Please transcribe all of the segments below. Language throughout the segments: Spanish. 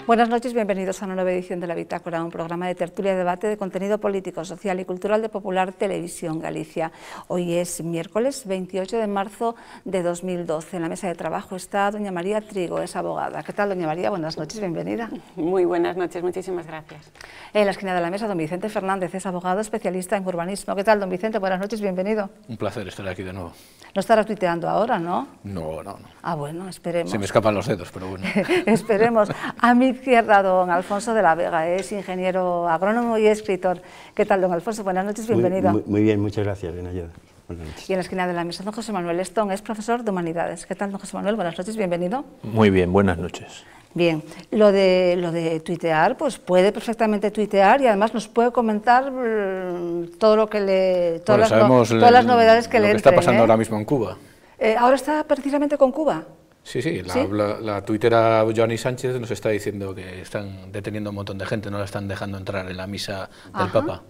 Buenas noches, bienvenidos a una nueva edición de La Bitácora, un programa de tertulia y debate de contenido político, social y cultural de Popular Televisión Galicia. Hoy es miércoles 28 de marzo de 2012. En la mesa de trabajo está doña María Trigo, es abogada. ¿Qué tal, doña María? Buenas noches, bienvenida. Muy buenas noches, muchísimas gracias. En la esquina de la mesa, don Vicente Fernández, es abogado especialista en urbanismo. ¿Qué tal, don Vicente? Buenas noches, bienvenido. Un placer estar aquí de nuevo. No estará tuiteando ahora, ¿no? No. Ah, bueno, esperemos. Se me escapan los dedos, pero bueno. Esperemos. A mi izquierda, don Alfonso de la Vega, es ingeniero agrónomo y escritor. ¿Qué tal, don Alfonso? Buenas noches, bienvenido. Muy bien, muchas gracias, Benayeda. Buenas noches. Y en la esquina de la mesa, don José Manuel Estón, es profesor de Humanidades. ¿Qué tal, don José Manuel? Buenas noches, bienvenido. Muy bien, buenas noches. Bien, lo de tuitear, pues puede perfectamente tuitear y además nos puede comentar todo lo que todas las novedades que le entren. Lo que está pasando ahora mismo en Cuba. ¿Ahora está precisamente con Cuba? Sí, la tuitera Joanny Sánchez nos está diciendo que están deteniendo a un montón de gente, no la están dejando entrar en la misa del Papa.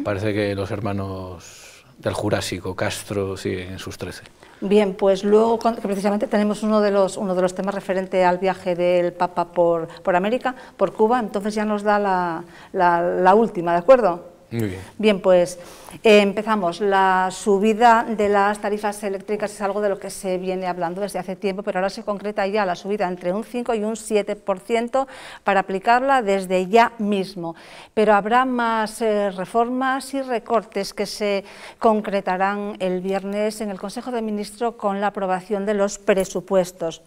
Parece que los hermanos del Jurásico, Castro, siguen en sus 13. Bien, pues luego que precisamente tenemos uno de los temas referente al viaje del Papa por América, por Cuba, entonces ya nos da la última, ¿de acuerdo? Muy bien. Bien, pues empezamos. La subida de las tarifas eléctricas es algo de lo que se viene hablando desde hace tiempo, pero ahora se concreta ya la subida entre un 5 y un 7% para aplicarla desde ya mismo. Pero habrá más reformas y recortes que se concretarán el viernes en el Consejo de Ministros con la aprobación de los presupuestos.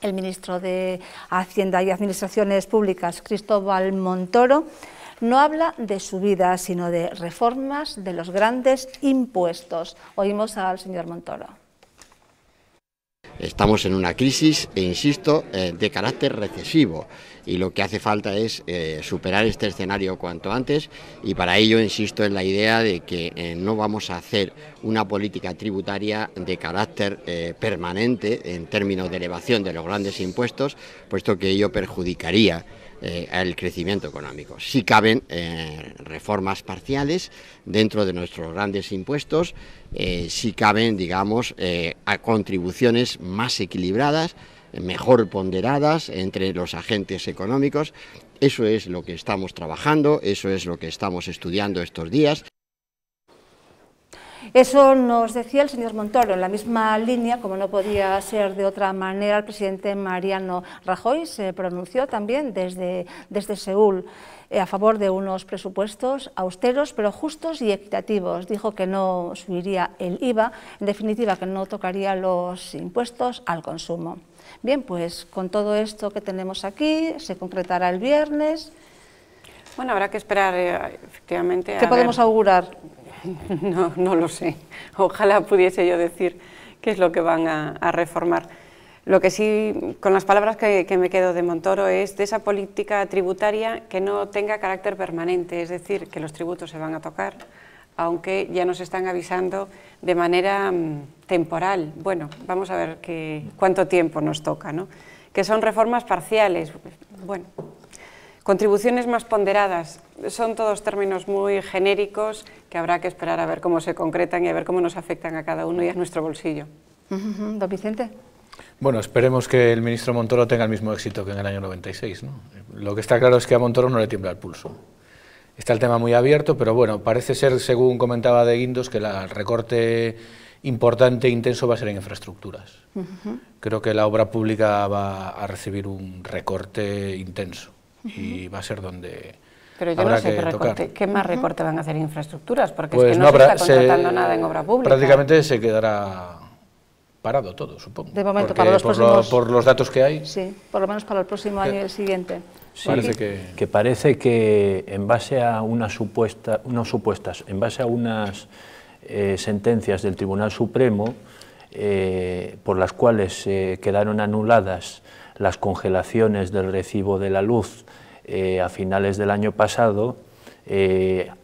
El ministro de Hacienda y Administraciones Públicas, Cristóbal Montoro, no habla de subidas, sino de reformas de los grandes impuestos. Oímos al señor Montoro. Estamos en una crisis, e insisto, de carácter recesivo, y lo que hace falta es superar este escenario cuanto antes, y para ello insisto en la idea de que no vamos a hacer una política tributaria de carácter permanente en términos de elevación de los grandes impuestos, puesto que ello perjudicaría al crecimiento económico. Sí caben reformas parciales dentro de nuestros grandes impuestos, sí caben, digamos, a contribuciones más equilibradas, mejor ponderadas entre los agentes económicos. Eso es lo que estamos trabajando, eso es lo que estamos estudiando estos días. Eso nos decía el señor Montoro. En la misma línea, como no podía ser de otra manera, el presidente Mariano Rajoy se pronunció también desde Seúl a favor de unos presupuestos austeros, pero justos y equitativos. Dijo que no subiría el IVA, en definitiva que no tocaría los impuestos al consumo. Bien, pues con todo esto que tenemos aquí, se concretará el viernes. Bueno, habrá que esperar, efectivamente. ¿Qué podemos augurar? No lo sé. Ojalá pudiese yo decir qué es lo que van a reformar. Lo que sí, con las palabras que me quedo de Montoro, es de esa política tributaria que no tenga carácter permanente, es decir, que los tributos se van a tocar, aunque ya nos están avisando de manera temporal. Bueno, vamos a ver cuánto tiempo nos toca, ¿no? Que son reformas parciales, bueno, contribuciones más ponderadas, son todos términos muy genéricos que habrá que esperar a ver cómo se concretan y a ver cómo nos afectan a cada uno y a nuestro bolsillo. Don Vicente. Bueno, esperemos que el ministro Montoro tenga el mismo éxito que en el año 96, ¿no? Lo que está claro es que a Montoro no le tiembla el pulso. Está el tema muy abierto, pero bueno, parece ser, según comentaba de Guindos, que el recorte importante e intenso va a ser en infraestructuras. Creo que la obra pública va a recibir un recorte intenso y va a ser donde pero yo no sé qué más recorte van a hacer en infraestructuras, porque pues es que no se está contratando nada en obra pública. Prácticamente se quedará parado todo, supongo. De momento, para los próximos... por los datos que hay. Sí, por lo menos para el próximo año y el siguiente. Sí, parece que en base a unas sentencias del Tribunal Supremo, por las cuales quedaron anuladas las congelaciones del recibo de la luz a finales del año pasado,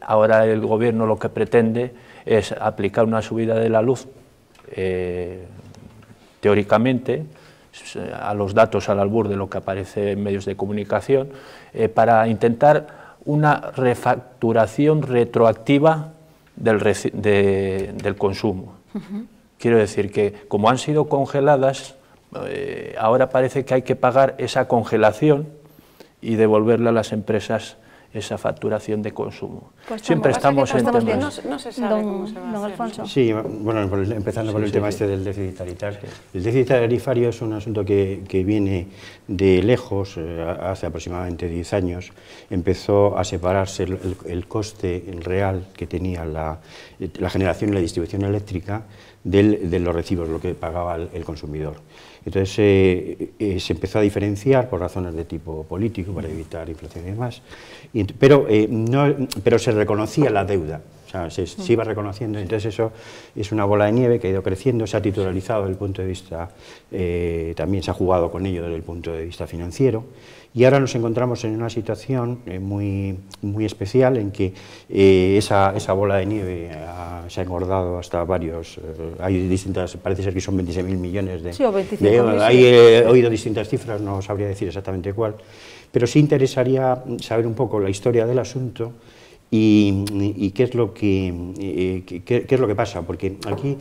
ahora el Gobierno lo que pretende es aplicar una subida de la luz, teóricamente, a los datos al albur de lo que aparece en medios de comunicación, para intentar una refacturación retroactiva del consumo. Quiero decir que, como han sido congeladas, ahora parece que hay que pagar esa congelación y devolverle a las empresas esa facturación de consumo. Pues siempre estamos en temas... No se sabe cómo se va a hacer. Alfonso. Sí, bueno, empezando por el tema este del déficit tarifario. El déficit tarifario es un asunto que viene de lejos, hace aproximadamente 10 años. Empezó a separarse el coste real que tenía la generación y la distribución eléctrica de los recibos, lo que pagaba el consumidor. Entonces se empezó a diferenciar por razones de tipo político, para evitar inflación y demás, pero se reconocía la deuda, o sea, se iba reconociendo. Entonces eso es una bola de nieve que ha ido creciendo, se ha titularizado desde el punto de vista, también se ha jugado con ello desde el punto de vista financiero, y ahora nos encontramos en una situación muy especial en que esa bola de nieve se ha engordado hasta varios, hay distintas, parece ser que son 26.000 millones de euros, he oído distintas cifras, no sabría decir exactamente cuál, pero sí interesaría saber un poco la historia del asunto y qué es lo que pasa, porque aquí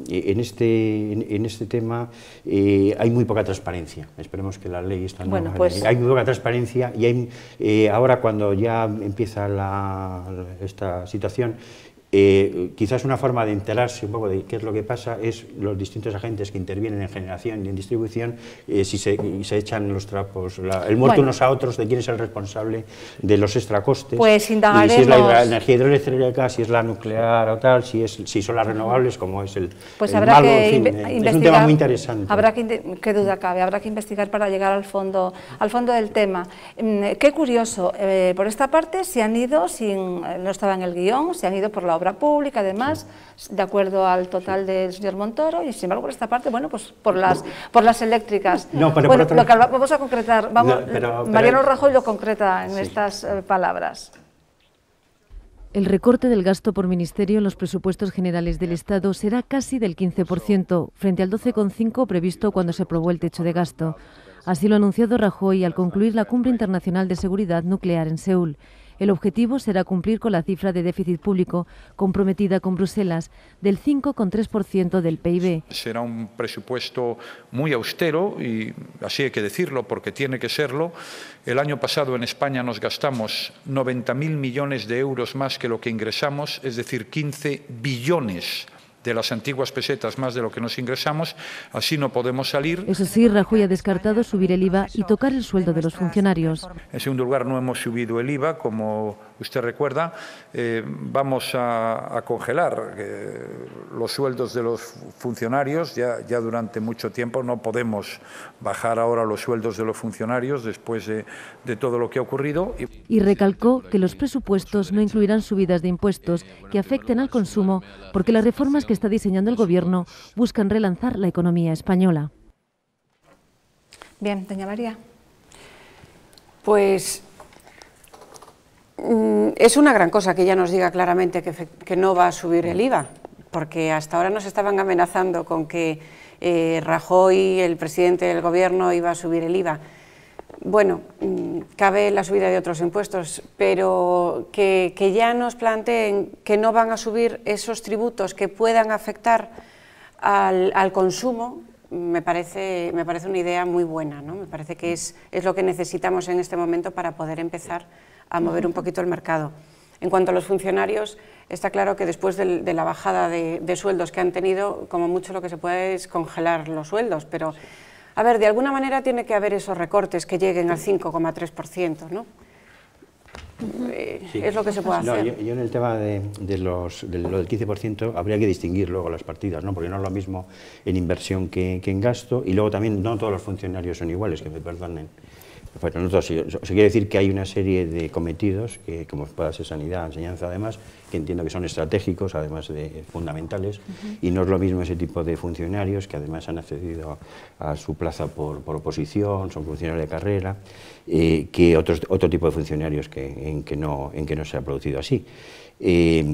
en este tema hay muy poca transparencia. Esperemos que la ley está nueva. Hay muy poca transparencia y ahora, cuando ya empieza esta situación, quizás una forma de enterarse un poco de qué es lo que pasa es los distintos agentes que intervienen en generación y en distribución, si se echan los trapos, el muerto unos a otros, de quién es el responsable de los extracostes, pues indagaremos, y si es la energía hidroeléctrica, si es la nuclear o tal, si son las renovables, como es el habrá malo, que en fin, es un tema muy interesante. Qué duda cabe, habrá que investigar para llegar al fondo del tema. Qué curioso, por esta parte se han ido, no estaba en el guión, se han ido por la obra pública, además, de acuerdo al total del señor Montoro, y sin embargo por esta parte, bueno, pues por las eléctricas. No, pero bueno, por lo que vamos a concretar, Mariano Rajoy lo concreta en estas palabras. El recorte del gasto por ministerio en los presupuestos generales del Estado será casi del 15%, frente al 12,5% previsto cuando se aprobó el techo de gasto. Así lo ha anunciado Rajoy al concluir la Cumbre Internacional de Seguridad Nuclear en Seúl. El objetivo será cumplir con la cifra de déficit público comprometida con Bruselas del 5,3% del PIB. Será un presupuesto muy austero y así hay que decirlo porque tiene que serlo. El año pasado en España nos gastamos 90.000 millones de euros más que lo que ingresamos, es decir, 15 billones de las antiguas pesetas más de lo que nos ingresamos, así no podemos salir. Eso sí, Rajoy ha descartado subir el IVA y tocar el sueldo de los funcionarios. En segundo lugar, no hemos subido el IVA, como usted recuerda, vamos a congelar los sueldos de los funcionarios, ya durante mucho tiempo no podemos bajar ahora los sueldos de los funcionarios después de todo lo que ha ocurrido. Y recalcó que los presupuestos no incluirán subidas de impuestos que afecten al consumo, porque las reformas que está diseñando el Gobierno buscan relanzar la economía española. Bien, doña María. Pues es una gran cosa que ella nos diga claramente que no va a subir el IVA, porque hasta ahora nos estaban amenazando con que Rajoy, el presidente del Gobierno, iba a subir el IVA. Bueno, cabe la subida de otros impuestos, pero que ya nos planteen que no van a subir esos tributos que puedan afectar al consumo, me parece una idea muy buena, ¿no? Me parece que es lo que necesitamos en este momento para poder empezar a mover un poquito el mercado. En cuanto a los funcionarios, está claro que después de la bajada de sueldos que han tenido, como mucho lo que se puede es congelar los sueldos, pero a ver, de alguna manera tiene que haber esos recortes que lleguen al 5,3%, ¿no? Sí. Es lo que se puede hacer. Yo en el tema de lo del 15% habría que distinguir luego las partidas, ¿no? Porque no es lo mismo en inversión que en gasto, y luego también no todos los funcionarios son iguales, que me perdonen. Bueno, nosotros, se quiere decir que hay una serie de cometidos, que como pueda ser sanidad, enseñanza además, que entiendo que son estratégicos, además de fundamentales, y no es lo mismo ese tipo de funcionarios que además han accedido a su plaza por oposición, son funcionarios de carrera, que otro tipo de funcionarios en que no se ha producido así.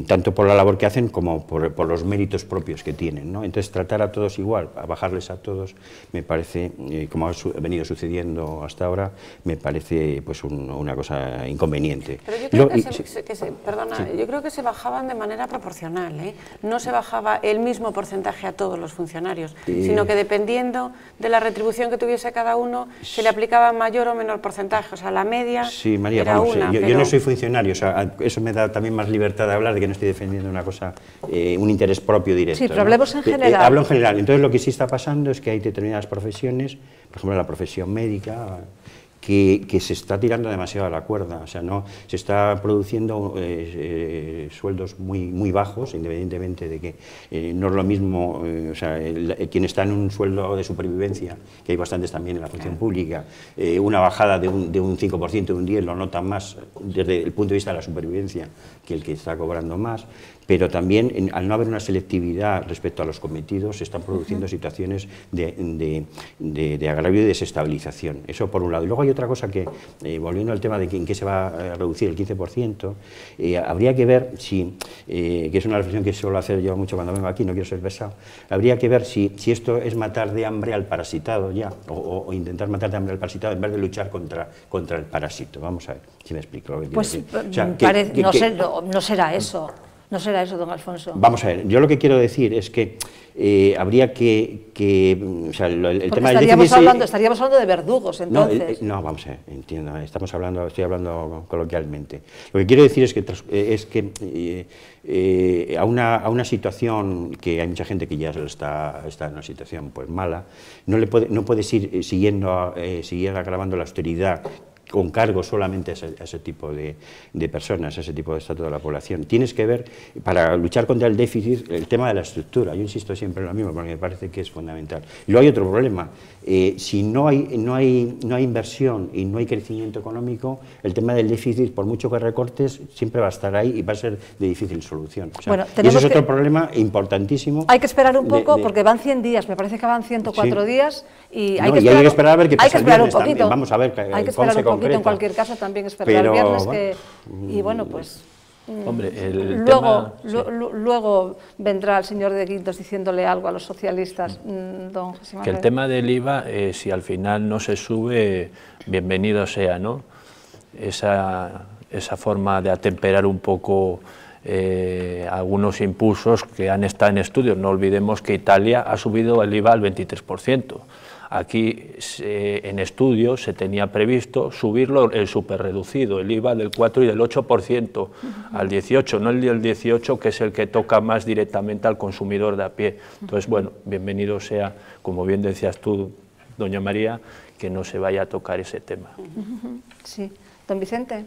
Tanto por la labor que hacen como por los méritos propios que tienen, ¿no? Entonces tratar a todos igual, a bajarles a todos, me parece, como ha venido sucediendo hasta ahora, me parece pues una cosa inconveniente. Pero yo creo yo creo que se bajaban de manera proporcional, ¿eh? No se bajaba el mismo porcentaje a todos los funcionarios, sino que dependiendo de la retribución que tuviese cada uno, se le aplicaba mayor o menor porcentaje, o sea, la media sí, María, era una. Yo no soy funcionario, o sea, eso me da también más libertad de hablar, de que no estoy defendiendo una cosa, un interés propio directo. Sí, pero hablemos en general. Hablo en general. Entonces lo que sí está pasando es que hay determinadas profesiones, por ejemplo la profesión médica, que se está tirando demasiado a la cuerda, o sea, no se está produciendo sueldos muy bajos, independientemente de que no es lo mismo, o sea, quien está en un sueldo de supervivencia, que hay bastantes también en la función pública, una bajada de un 5%, de un 10%, lo notan más desde el punto de vista de la supervivencia que el que está cobrando más, pero también al no haber una selectividad respecto a los cometidos se están produciendo situaciones de agravio y desestabilización, eso por un lado. Y luego hay otra cosa que, volviendo al tema de en qué se va a reducir el 15%, habría que ver si, que es una reflexión que suelo hacer yo mucho cuando vengo aquí, no quiero ser pesado, habría que ver si esto es matar de hambre al parasitado ya, o intentar matar de hambre al parasitado en vez de luchar contra el parásito. Vamos a ver si me explico lo que quiero decir. O sea, no será eso. No será eso, don Alfonso. Vamos a ver, yo lo que quiero decir es que habría que o sea, el tema del déficit... Estaríamos hablando de verdugos, entonces. No, vamos a ver, entiendo, estoy hablando coloquialmente. Lo que quiero decir es que a una situación que hay mucha gente que ya está en una situación pues mala, no puedes ir seguir agravando la austeridad con cargo solamente a ese tipo de personas, a ese tipo de estatus de la población. Tienes que ver, para luchar contra el déficit, el tema de la estructura. Yo insisto siempre en lo mismo, porque me parece que es fundamental. Y luego hay otro problema. Si no hay inversión y no hay crecimiento económico, el tema del déficit, por mucho que recortes, siempre va a estar ahí y va a ser de difícil solución. O sea, y ese es otro problema importantísimo. Hay que esperar un poco, porque van 100 días, me parece que van 104 días, y hay que esperar a ver qué pasa el viernes también. Vamos a ver cómo se concreta. En cualquier caso, también esperar el viernes y bueno, pues... Hombre, luego vendrá el señor de Guindos diciéndole algo a los socialistas, don José Manuel. Que el tema del IVA, si al final no se sube, bienvenido sea, ¿no? Esa forma de atemperar un poco algunos impulsos que han estado en estudio. No olvidemos que Italia ha subido el IVA al 23%. Aquí en estudio se tenía previsto subirlo el superreducido, el IVA del 4 y del 8% al 18%, no el del 18%, que es el que toca más directamente al consumidor de a pie. Entonces, bueno, bienvenido sea, como bien decías tú, doña María, que no se vaya a tocar ese tema. Sí. Don Vicente.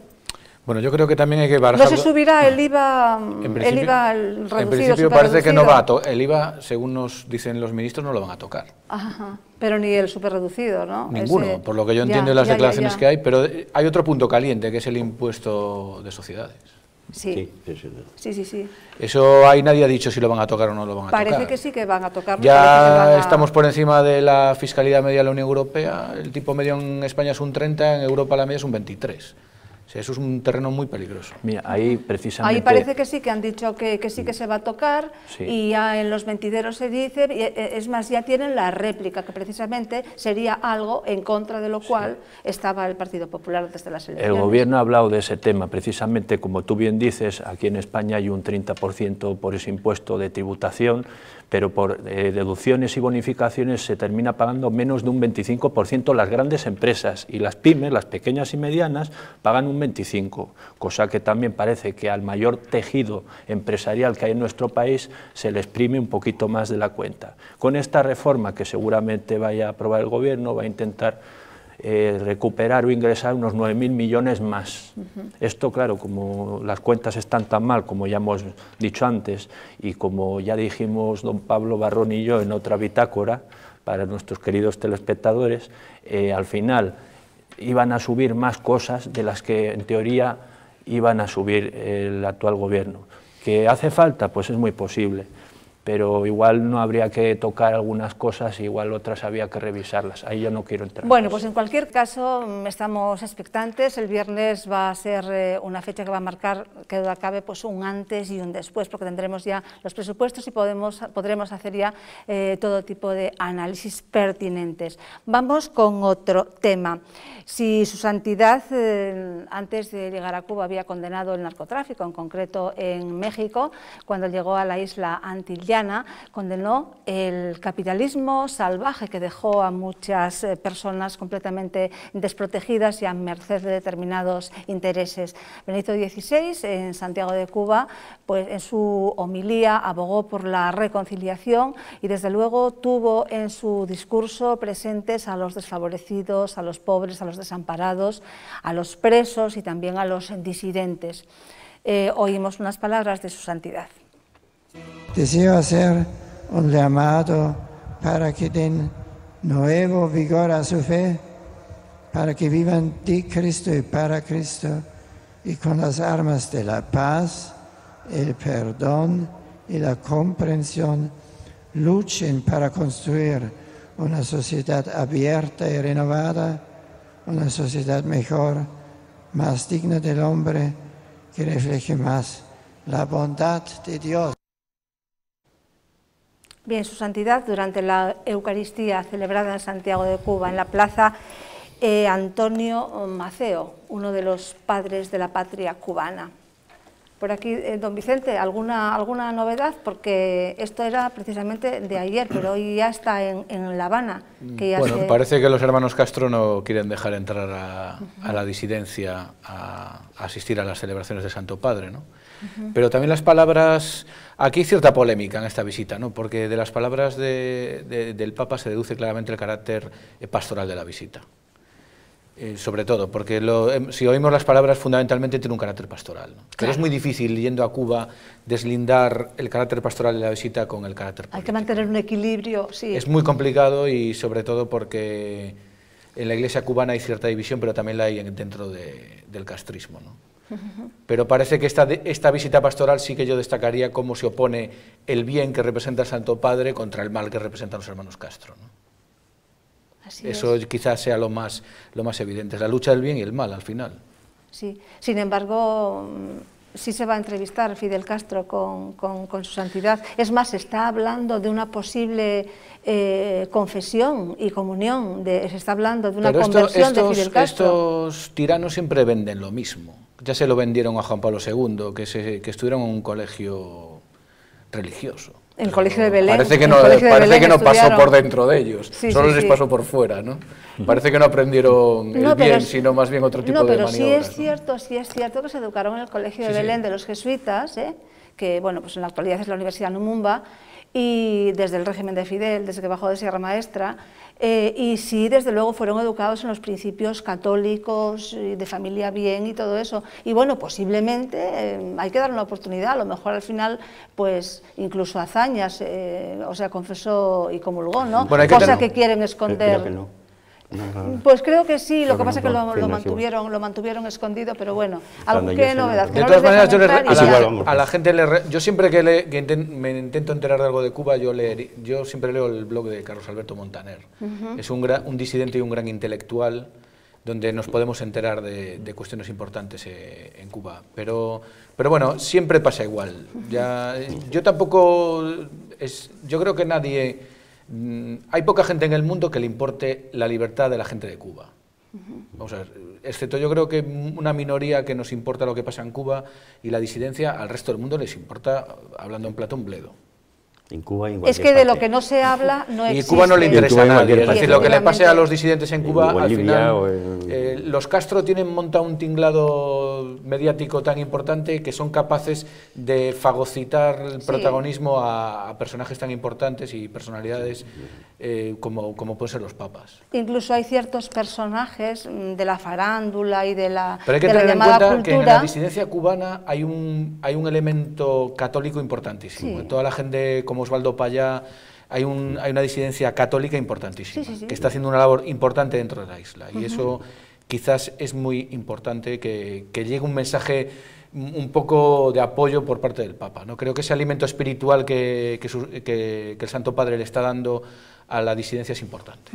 Bueno, yo creo que también hay que barajar... ¿No se subirá el IVA, reducido? En principio parece que no va el IVA, según nos dicen los ministros, no lo van a tocar. Ajá, pero ni el superreducido, ¿no? Ninguno, por lo que yo entiendo de las declaraciones que hay, pero hay otro punto caliente, que es el impuesto de sociedades. Sí. Eso nadie ha dicho si lo van a tocar o no lo van a tocar. Parece que sí que van a tocarlo. Ya estamos por encima de la fiscalidad media de la Unión Europea, el tipo medio en España es un 30, en Europa la media es un 23. O sea, eso es un terreno muy peligroso. Mira, ahí precisamente... Ahí parece que sí, que han dicho que sí que se va a tocar, sí. Y ya en los mentideros se dice, es más, ya tienen la réplica, que precisamente sería algo en contra de lo cual estaba el Partido Popular desde las elecciones. El Gobierno ha hablado de ese tema, precisamente como tú bien dices, aquí en España hay un 30% por ese impuesto de tributación, pero por deducciones y bonificaciones se termina pagando menos de un 25% las grandes empresas, y las pymes, las pequeñas y medianas, pagan un 25%, cosa que también parece que al mayor tejido empresarial que hay en nuestro país se le exprime un poquito más de la cuenta. Con esta reforma que seguramente vaya a aprobar el Gobierno, va a intentar recuperar o ingresar unos 9.000 millones más. Esto, claro, como las cuentas están tan mal, como ya hemos dicho antes, y como ya dijimos don Pablo Barrón y yo en otra bitácora, para nuestros queridos telespectadores, al final iban a subir más cosas de las que en teoría iban a subir el actual Gobierno. ¿Que hace falta? Pues es muy posible. pero igual no habría que tocar algunas cosas, igual otras había que revisarlas. Ahí yo no quiero entrar. Bueno, pues en cualquier caso estamos expectantes. El viernes va a ser una fecha que va a marcar, que duda cabe, pues un antes y un después, porque tendremos ya los presupuestos y podremos hacer ya todo tipo de análisis pertinentes. Vamos con otro tema. Si Su Santidad antes de llegar a Cuba había condenado el narcotráfico, en concreto en México, cuando llegó a la isla antillana, condenó el capitalismo salvaje que dejó a muchas personas completamente desprotegidas y a merced de determinados intereses. Benedicto XVI, en Santiago de Cuba, pues en su homilía abogó por la reconciliación y desde luego tuvo en su discurso presentes a los desfavorecidos, a los pobres, a los desamparados, a los presos y también a los disidentes. Oímos unas palabras de Su Santidad. Deseo hacer un llamado para que den nuevo vigor a su fe, para que vivan de Cristo y para Cristo, y con las armas de la paz, el perdón y la comprensión, luchen para construir una sociedad abierta y renovada, una sociedad mejor, más digna del hombre, que refleje más la bondad de Dios. Bien, Su Santidad, durante la Eucaristía celebrada en Santiago de Cuba, en la plaza Antonio Maceo, uno de los padres de la patria cubana. Por aquí, don Vicente, ¿alguna novedad? Porque esto era precisamente de ayer, pero hoy ya está en La Habana. Que ya parece que los hermanos Castro no quieren dejar entrar a la disidencia a asistir a las celebraciones de Santo Padre, ¿no? Pero también las palabras, aquí hay cierta polémica en esta visita, ¿no? Porque de las palabras del Papa se deduce claramente el carácter pastoral de la visita. Sobre todo, porque si oímos las palabras, fundamentalmente tiene un carácter pastoral, ¿no? Pero es muy difícil, yendo a Cuba, deslindar el carácter pastoral de la visita con el carácter político. Hay que mantener un equilibrio, sí. Es muy complicado y sobre todo porque en la Iglesia cubana hay cierta división, pero también la hay dentro del castrismo, ¿no? Pero parece que esta visita pastoral sí que yo destacaría cómo se opone el bien que representa el Santo Padre contra el mal que representan los hermanos Castro, ¿no? Eso quizás sea lo más evidente, es la lucha del bien y el mal al final. Sí, sin embargo, sí se va a entrevistar Fidel Castro con Su Santidad. Es más, se está hablando de una posible confesión y comunión, se está hablando de una conversión de Fidel Castro. Estos tiranos siempre venden lo mismo. Ya se lo vendieron a Juan Pablo II, que estuvieron en un colegio religioso. El colegio de Belén. Parece que no pasó por dentro de ellos, solo les pasó por fuera, ¿no? Parece que no aprendieron el bien, sino más bien otro tipo de maniobras. No, pero sí es cierto que se educaron en el colegio de Belén de los jesuitas, que bueno, pues en la actualidad es la Universidad Lumumba, y desde el régimen de Fidel, desde que bajó de Sierra Maestra, y sí, desde luego fueron educados en los principios católicos, de familia bien y todo eso. Y bueno, posiblemente hay que dar una oportunidad, a lo mejor al final, pues incluso hazañas, confesó y comulgó, ¿no? Bueno, cosa que quieren esconder. Creo que no. Pues creo que sí, lo que pasa es que lo mantuvieron escondido, pero bueno, ¿qué novedad? De todas maneras, a la gente yo siempre que me intento enterar de algo de Cuba, yo siempre leo el blog de Carlos Alberto Montaner. Es un disidente y un gran intelectual donde nos podemos enterar de cuestiones importantes en Cuba. Pero bueno, siempre pasa igual. Yo creo que nadie... Hay poca gente en el mundo que le importe la libertad de la gente de Cuba. Vamos a ver, excepto yo creo que una minoría que nos importa lo que pasa en Cuba, y la disidencia al resto del mundo les importa, hablando en plata, un bledo. En Cuba, es que de lo que no se habla no existe. Y Cuba no le interesa a nadie. Es decir, lo que le pase a los disidentes en Cuba, al final, los Castro tienen montado un tinglado mediático tan importante que son capaces de fagocitar el protagonismo a personajes tan importantes y personalidades como pueden ser los papas. Incluso hay ciertos personajes de la farándula y de la Pero hay que tener en cuenta que en la disidencia cubana hay un elemento católico importantísimo. Toda la gente como Osvaldo Payá, hay una disidencia católica importantísima, que está haciendo una labor importante dentro de la isla, y eso quizás es muy importante que llegue un mensaje un poco de apoyo por parte del Papa, ¿no? Creo que ese alimento espiritual que el Santo Padre le está dando a la disidencia es importante.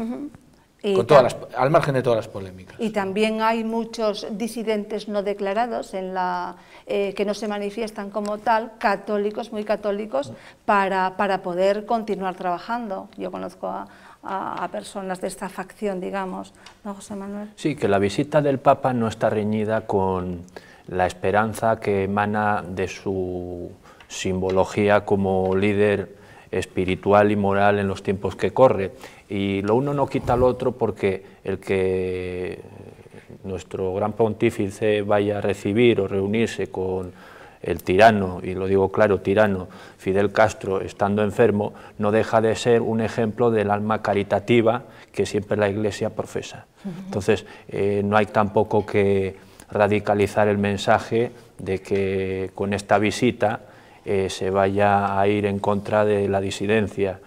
Al margen de todas las polémicas. Y también hay muchos disidentes no declarados que no se manifiestan como tal, católicos, muy católicos, para poder continuar trabajando. Yo conozco a personas de esta facción, digamos, ¿no, José Manuel? Sí, que la visita del Papa no está reñida con la esperanza que emana de su simbología como líder espiritual y moral en los tiempos que corre. Y lo uno no quita lo otro, porque el que nuestro gran pontífice vaya a recibir o reunirse con el tirano, y lo digo claro, tirano, Fidel Castro, estando enfermo, no deja de ser un ejemplo del alma caritativa que siempre la Iglesia profesa. Entonces, no hay tampoco que radicalizar el mensaje de que con esta visita se vaya a ir en contra de la disidencia.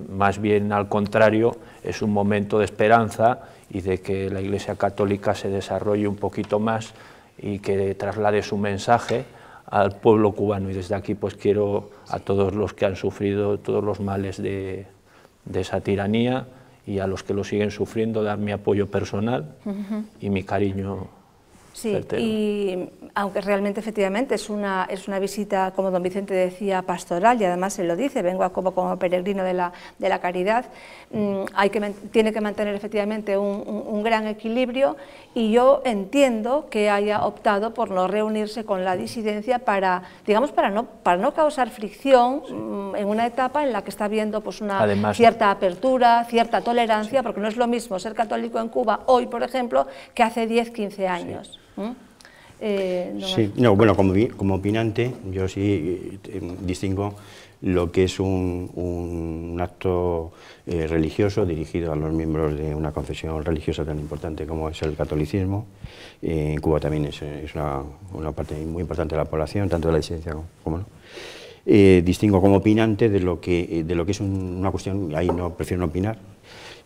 Más bien al contrario, es un momento de esperanza y de que la Iglesia Católica se desarrolle un poquito más y que traslade su mensaje al pueblo cubano. Y desde aquí pues quiero a todos los que han sufrido todos los males de esa tiranía, y a los que lo siguen sufriendo, dar mi apoyo personal y mi cariño. Sí, certero. Y aunque realmente efectivamente es una visita, como don Vicente decía, pastoral, y además se lo dice, vengo como peregrino de la caridad, tiene que mantener efectivamente un gran equilibrio, y yo entiendo que haya optado por no reunirse con la disidencia para no causar fricción en una etapa en la que está habiendo pues cierta apertura, cierta tolerancia, porque no es lo mismo ser católico en Cuba hoy, por ejemplo, que hace 10, 15 años. Sí. Bueno, como opinante, yo sí distingo lo que es un acto religioso dirigido a los miembros de una confesión religiosa tan importante como es el catolicismo. En Cuba también es una parte muy importante de la población, tanto de la disidencia como no. Distingo como opinante de lo que es una cuestión, ahí prefiero no opinar,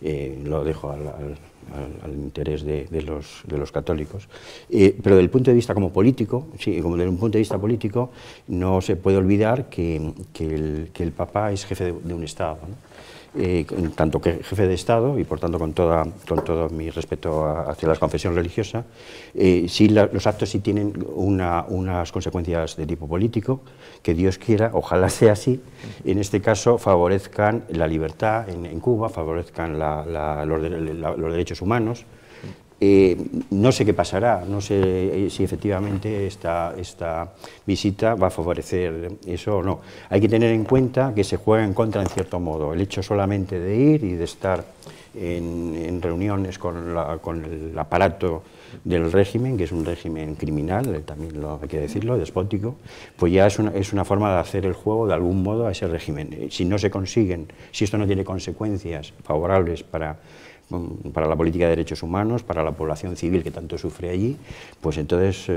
lo dejo al interés de los católicos, pero desde el punto de vista como político, sí, como desde un punto de vista político, no se puede olvidar que el Papa es jefe de un Estado, ¿no? Tanto que jefe de Estado, y por tanto con todo mi respeto hacia la confesión religiosa, sí, los actos sí tienen unas consecuencias de tipo político, que Dios quiera, ojalá sea así, en este caso favorezcan la libertad en Cuba, favorezcan los derechos humanos. No sé qué pasará, no sé si efectivamente esta visita va a favorecer eso o no. Hay que tener en cuenta que se juega en contra en cierto modo. El hecho solamente de ir y de estar en reuniones con el aparato del régimen, que es un régimen criminal, también hay que decirlo, despótico, pues ya es una forma de hacer el juego de algún modo a ese régimen. Si no se consiguen, si esto no tiene consecuencias favorables para la política de derechos humanos, para la población civil que tanto sufre allí, pues entonces,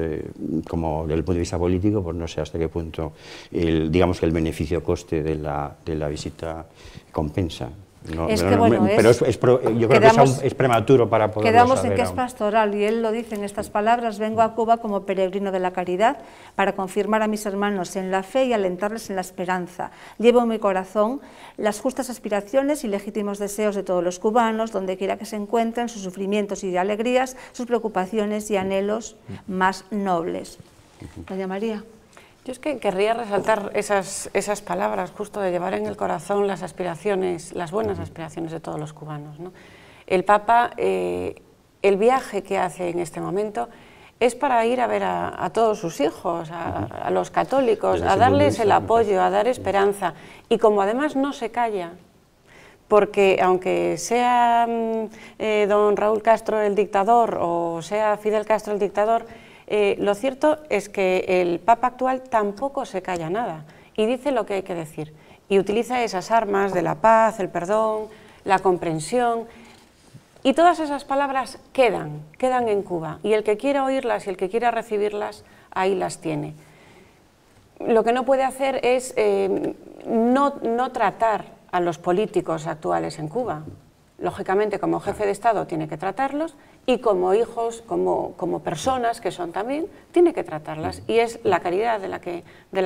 como desde el punto de vista político, pues no sé hasta qué punto, digamos que el beneficio-coste de la visita compensa. No, yo creo que es prematuro para poder quedamos saber en que es pastoral, y él lo dice en estas palabras: vengo a Cuba como peregrino de la caridad para confirmar a mis hermanos en la fe y alentarles en la esperanza. Llevo en mi corazón las justas aspiraciones y legítimos deseos de todos los cubanos, donde quiera que se encuentren, sus sufrimientos y alegrías, sus preocupaciones y anhelos más nobles. Doña María. Yo es que querría resaltar esas palabras, justo de llevar en el corazón las aspiraciones, las buenas aspiraciones de todos los cubanos, ¿no? El Papa, el viaje que hace en este momento es para ir a ver a todos sus hijos, a los católicos, a darles el apoyo, a dar esperanza, y como además no se calla, porque aunque sea don Raúl Castro el dictador o sea Fidel Castro el dictador, lo cierto es que el Papa actual tampoco se calla nada y dice lo que hay que decir, y utiliza esas armas de la paz, el perdón, la comprensión, y todas esas palabras quedan en Cuba, y el que quiera oírlas y el que quiera recibirlas, ahí las tiene. Lo que no puede hacer es no tratar a los políticos actuales en Cuba. lógicamente como jefe de Estado tiene que tratarlos y como hijos, como personas que son también, tiene que tratarlas. Y es la caridad de la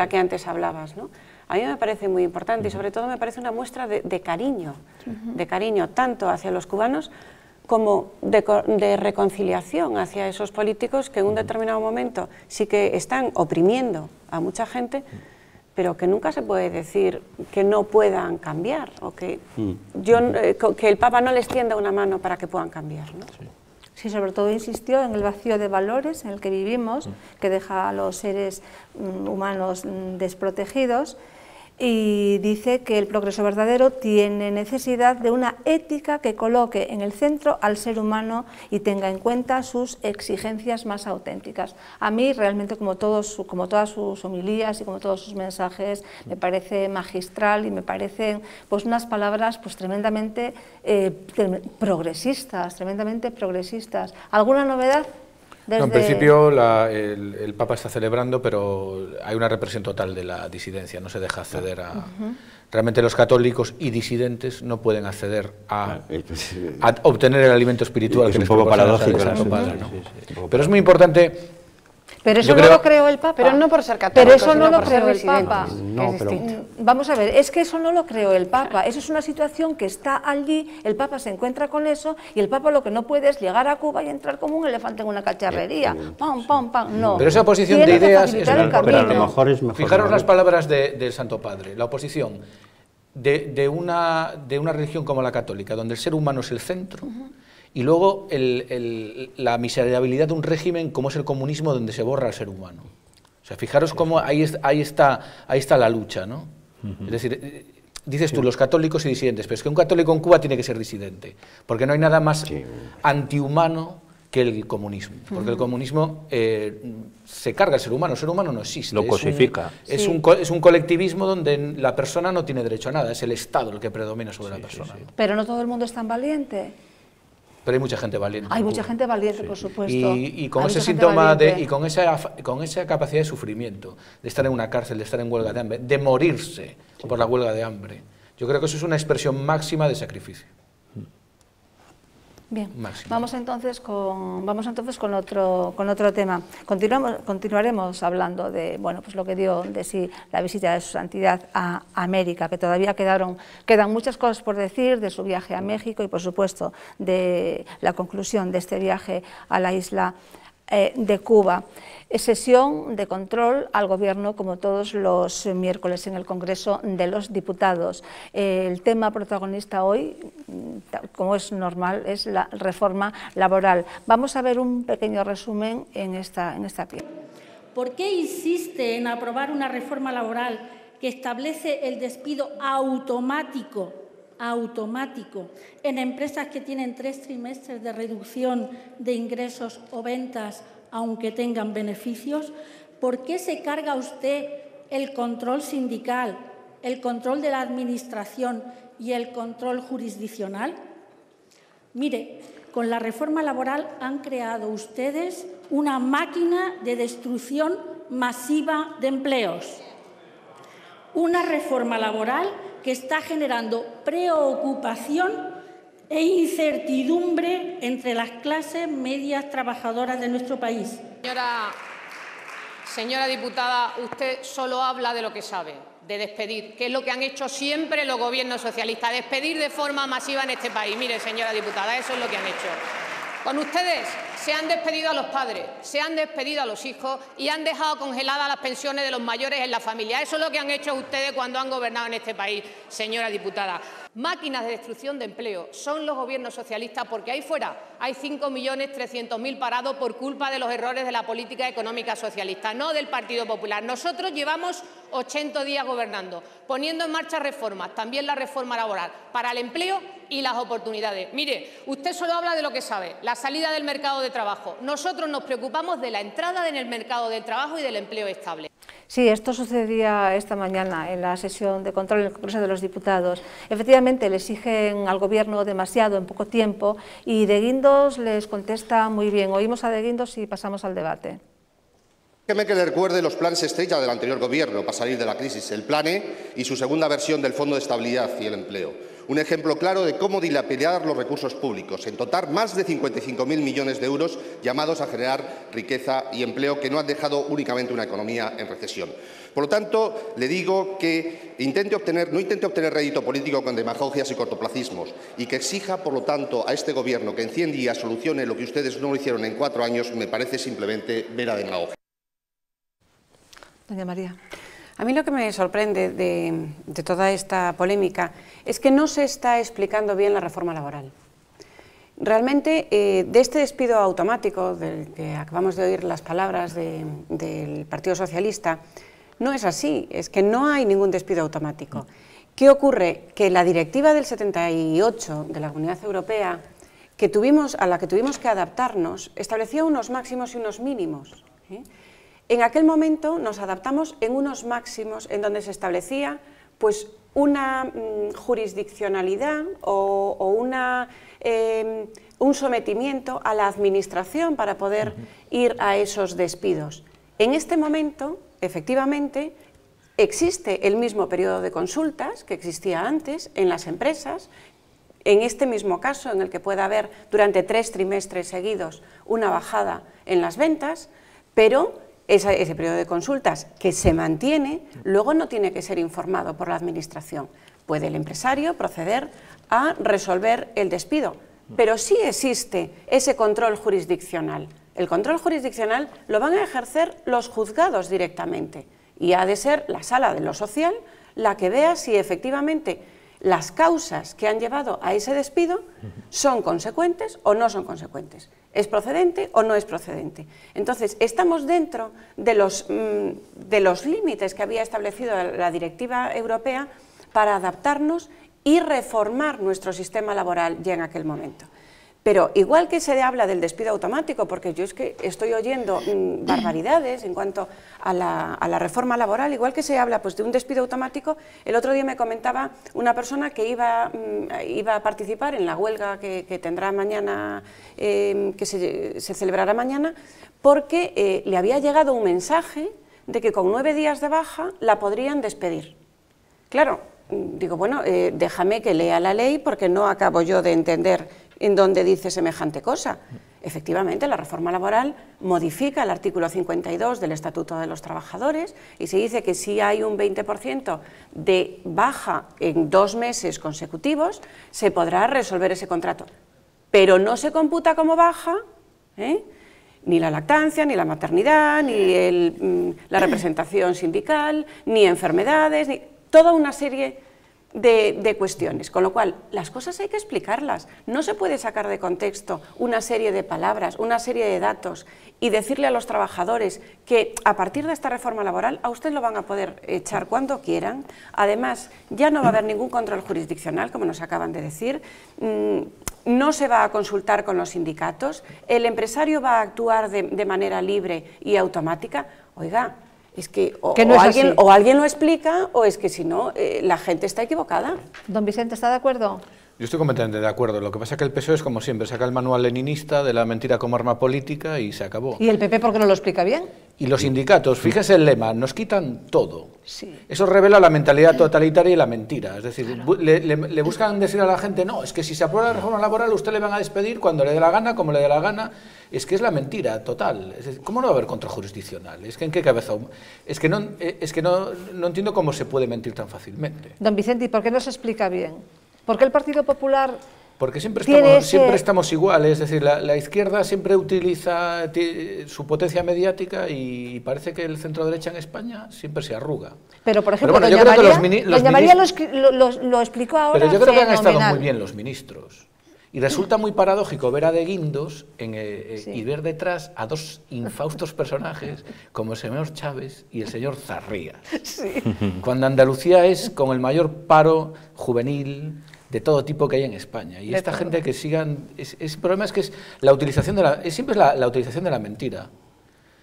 que antes hablabas, ¿no? A mí me parece muy importante y sobre todo me parece una muestra de cariño, tanto hacia los cubanos como de reconciliación hacia esos políticos que en un determinado momento sí que están oprimiendo a mucha gente, pero que nunca se puede decir que no puedan cambiar o que el Papa no les tienda una mano para que puedan cambiar, ¿no? Sí, sobre todo insistió en el vacío de valores en el que vivimos, que deja a los seres humanos desprotegidos, y dice que el progreso verdadero tiene necesidad de una ética que coloque en el centro al ser humano y tenga en cuenta sus exigencias más auténticas. A mí realmente, como todas sus homilías y como todos sus mensajes, me parece magistral y me parecen pues unas palabras pues tremendamente progresistas, ¿Alguna novedad? No, en principio el Papa está celebrando, pero hay una represión total de la disidencia, no se deja acceder a... Realmente los católicos y disidentes no pueden acceder a obtener el alimento espiritual que les proporciona el Santo Padre, ¿no? Pero es muy importante... Pero eso no lo creó el Papa. Pero no por ser católico. Pero eso no lo creó el Papa. No, pero... Vamos a ver, es que eso no lo creó el Papa. Eso es una situación que está allí, el Papa se encuentra con eso y el Papa lo que no puede es llegar a Cuba y entrar como un elefante en una cacharrería. Pam, pam, pam. No. Pero esa oposición de ideas es el pero a lo mejor es mejor. Fijaros las palabras del Santo Padre. La oposición de una religión como la católica, donde el ser humano es el centro, y luego la miserabilidad de un régimen como es el comunismo, donde se borra al ser humano. O sea, fijaros cómo ahí está la lucha, ¿no? Es decir, dices tú, los católicos y disidentes, pero es que un católico en Cuba tiene que ser disidente, porque no hay nada más antihumano que el comunismo, porque el comunismo se carga al ser humano no existe. Lo cosifica. Es un colectivismo donde la persona no tiene derecho a nada, es el Estado el que predomina sobre la persona. ¿No? Pero no todo el mundo es tan valiente. Pero hay mucha gente valiente. Hay mucha gente valiente, por supuesto. Y con ese síntoma y con esa capacidad de sufrimiento, de estar en una cárcel, de estar en huelga de hambre, de morirse por la huelga de hambre. Yo creo que eso es una expresión máxima de sacrificio. Bien, vamos entonces con otro tema. Continuaremos hablando de pues lo que dio de sí la visita de su santidad a América, que todavía quedan muchas cosas por decir de su viaje a México y por supuesto de la conclusión de este viaje a la isla de Cuba. Sesión de control al Gobierno como todos los miércoles en el Congreso de los Diputados. El tema protagonista hoy, como es normal, es la reforma laboral. Vamos a ver un pequeño resumen en esta pieza. ¿Por qué insiste en aprobar una reforma laboral que establece el despido automático en empresas que tienen 3 trimestres de reducción de ingresos o ventas, aunque tengan beneficios? ¿Por qué se carga usted el control sindical, el control de la Administración y el control jurisdiccional? Mire, con la reforma laboral han creado ustedes una máquina de destrucción masiva de empleos. Una reforma laboral que está generando preocupación e incertidumbre entre las clases medias trabajadoras de nuestro país. Señora diputada, usted solo habla de lo que sabe, de despedir, que es lo que han hecho siempre los gobiernos socialistas, despedir de forma masiva en este país. Mire, señora diputada, eso es lo que han hecho. Con ustedes se han despedido a los padres, se han despedido a los hijos y han dejado congeladas las pensiones de los mayores en la familia. Eso es lo que han hecho ustedes cuando han gobernado en este país, señora diputada. Máquinas de destrucción de empleo son los gobiernos socialistas, porque ahí fuera hay 5.300.000 parados por culpa de los errores de la política económica socialista, no del Partido Popular. Nosotros llevamos 80 días gobernando, poniendo en marcha reformas, también la reforma laboral, para el empleo y las oportunidades. Mire, usted solo habla de lo que sabe, la salida del mercado de trabajo. Nosotros nos preocupamos de la entrada en el mercado del trabajo y del empleo estable. Sí, esto sucedía esta mañana en la sesión de control en el Congreso de los Diputados. Efectivamente, le exigen al Gobierno demasiado en poco tiempo y De Guindos les contesta muy bien. Oímos a De Guindos y pasamos al debate. Déjeme que le recuerde los planes estrella del anterior Gobierno para salir de la crisis, el Plan E y su segunda versión del Fondo de Estabilidad y el Empleo. un ejemplo claro de cómo dilapidar los recursos públicos. En total, más de 55.000 millones de euros llamados a generar riqueza y empleo que no han dejado únicamente una economía en recesión. Por lo tanto, le digo que no intente obtener rédito político con demagogias y cortoplacismos y que exija, por lo tanto, a este Gobierno que en 100 días solucione lo que ustedes no lo hicieron en 4 años, me parece simplemente mera demagogia. Doña María. A mí lo que me sorprende de toda esta polémica es que no se está explicando bien la reforma laboral. Realmente, de este despido automático, del que acabamos de oír las palabras del Partido Socialista, no es así, es que no hay ningún despido automático. ¿Qué ocurre? Que la directiva del 78 de la Comunidad Europea, a la que tuvimos que adaptarnos, establecía unos máximos y unos mínimos. En aquel momento nos adaptamos en unos máximos en donde se establecía pues, una jurisdiccionalidad o un sometimiento a la administración para poder ir a esos despidos. En este momento, efectivamente, existe el mismo periodo de consultas que existía antes en las empresas, en este mismo caso en el que puede haber durante 3 trimestres seguidos una bajada en las ventas, pero ese periodo de consultas que se mantiene, luego no tiene que ser informado por la administración. Puede el empresario proceder a resolver el despido, pero sí existe ese control jurisdiccional. El control jurisdiccional lo van a ejercer los juzgados directamente y ha de ser la sala de lo social la que vea si efectivamente las causas que han llevado a ese despido son consecuentes o no son consecuentes. ¿Es procedente o no es procedente? Entonces, estamos dentro de los límites que había establecido la directiva europea para adaptarnos y reformar nuestro sistema laboral ya en aquel momento. Pero igual que se habla del despido automático, porque yo es que estoy oyendo barbaridades en cuanto a la reforma laboral, igual que se habla pues, de un despido automático, el otro día me comentaba una persona que iba a participar en la huelga que tendrá mañana, que se celebrará mañana, porque le había llegado un mensaje de que con 9 días de baja la podrían despedir. Claro, digo, bueno, déjame que lea la ley porque no acabo yo de entender en dónde dice semejante cosa. Efectivamente, la reforma laboral modifica el artículo 52 del Estatuto de los Trabajadores y se dice que si hay un 20% de baja en 2 meses consecutivos, se podrá resolver ese contrato. Pero no se computa como baja, ni la lactancia, ni la maternidad, ni la representación sindical, ni enfermedades, ni toda una serie de cuestiones, con lo cual las cosas hay que explicarlas, no se puede sacar de contexto una serie de palabras, una serie de datos y decirle a los trabajadores que a partir de esta reforma laboral a usted lo van a poder echar cuando quieran, además ya no va a haber ningún control jurisdiccional, como nos acaban de decir, no se va a consultar con los sindicatos, el empresario va a actuar de manera libre y automática. Oiga, es que o alguien lo explica o es que si no, la gente está equivocada. Don Vicente, ¿está de acuerdo? Yo estoy completamente de acuerdo. Lo que pasa es que el PSOE es como siempre, saca el manual leninista de la mentira como arma política y se acabó. ¿Y el PP por qué no lo explica bien? Y los sindicatos, fíjese el lema, nos quitan todo. Sí. Eso revela la mentalidad totalitaria y la mentira. Es decir, claro, le buscan decir a la gente, no, es que si se aprueba la reforma laboral usted le van a despedir cuando le dé la gana, como le dé la gana. Es que es la mentira total. Es decir, ¿cómo no va a haber control jurisdiccional? Es que ¿en qué cabeza? Es que no entiendo cómo se puede mentir tan fácilmente. Don Vicente, ¿y por qué no se explica bien? ¿Por qué el Partido Popular...? Porque siempre estamos iguales, es decir, la izquierda siempre utiliza su potencia mediática y parece que el centro derecha en España siempre se arruga. Pero, por ejemplo, doña María lo explicó ahora. Pero yo creo que han estado muy bien los ministros. Y resulta muy paradójico ver a De Guindos y ver detrás a 2 infaustos personajes como el señor Chávez y el señor Zarrías. Sí. Cuando Andalucía es con el mayor paro juvenil de todo tipo que hay en España. Y esta gente que sigan... el problema es que es la utilización siempre es la utilización de la mentira.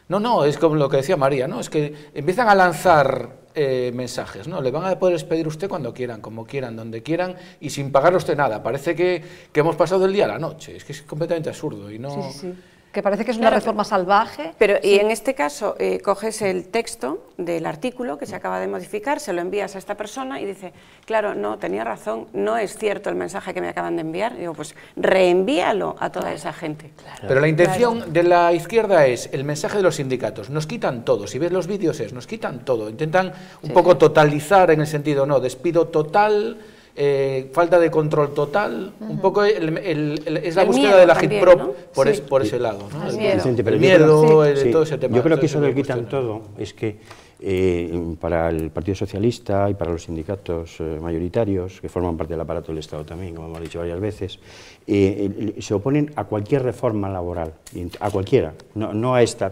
No, es como lo que decía María, ¿no? Es que empiezan a lanzar mensajes, ¿no? Le van a poder despedir usted cuando quieran, como quieran, donde quieran y sin pagar usted nada. Parece que hemos pasado del día a la noche. Es que es completamente absurdo y no... Sí. que parece que es una reforma salvaje. Pero y en este caso coges el texto del artículo que se acaba de modificar, se lo envías a esta persona y dice, claro, no, tenía razón, no es cierto el mensaje que me acaban de enviar. Digo, pues reenvíalo a toda esa gente. Claro. Pero la intención de la izquierda es el mensaje de los sindicatos, nos quitan todo, si ves los vídeos nos quitan todo, intentan un poco totalizar en el sentido, no, despido total, falta de control total, un poco es la búsqueda de la agitprop, ¿no? por ese lado, ¿no? El miedo, todo ese tema. Yo creo que eso del quitan todo es que para el Partido Socialista y para los sindicatos mayoritarios, que forman parte del aparato del Estado también, como hemos dicho varias veces, se oponen a cualquier reforma laboral, a cualquiera, no a esta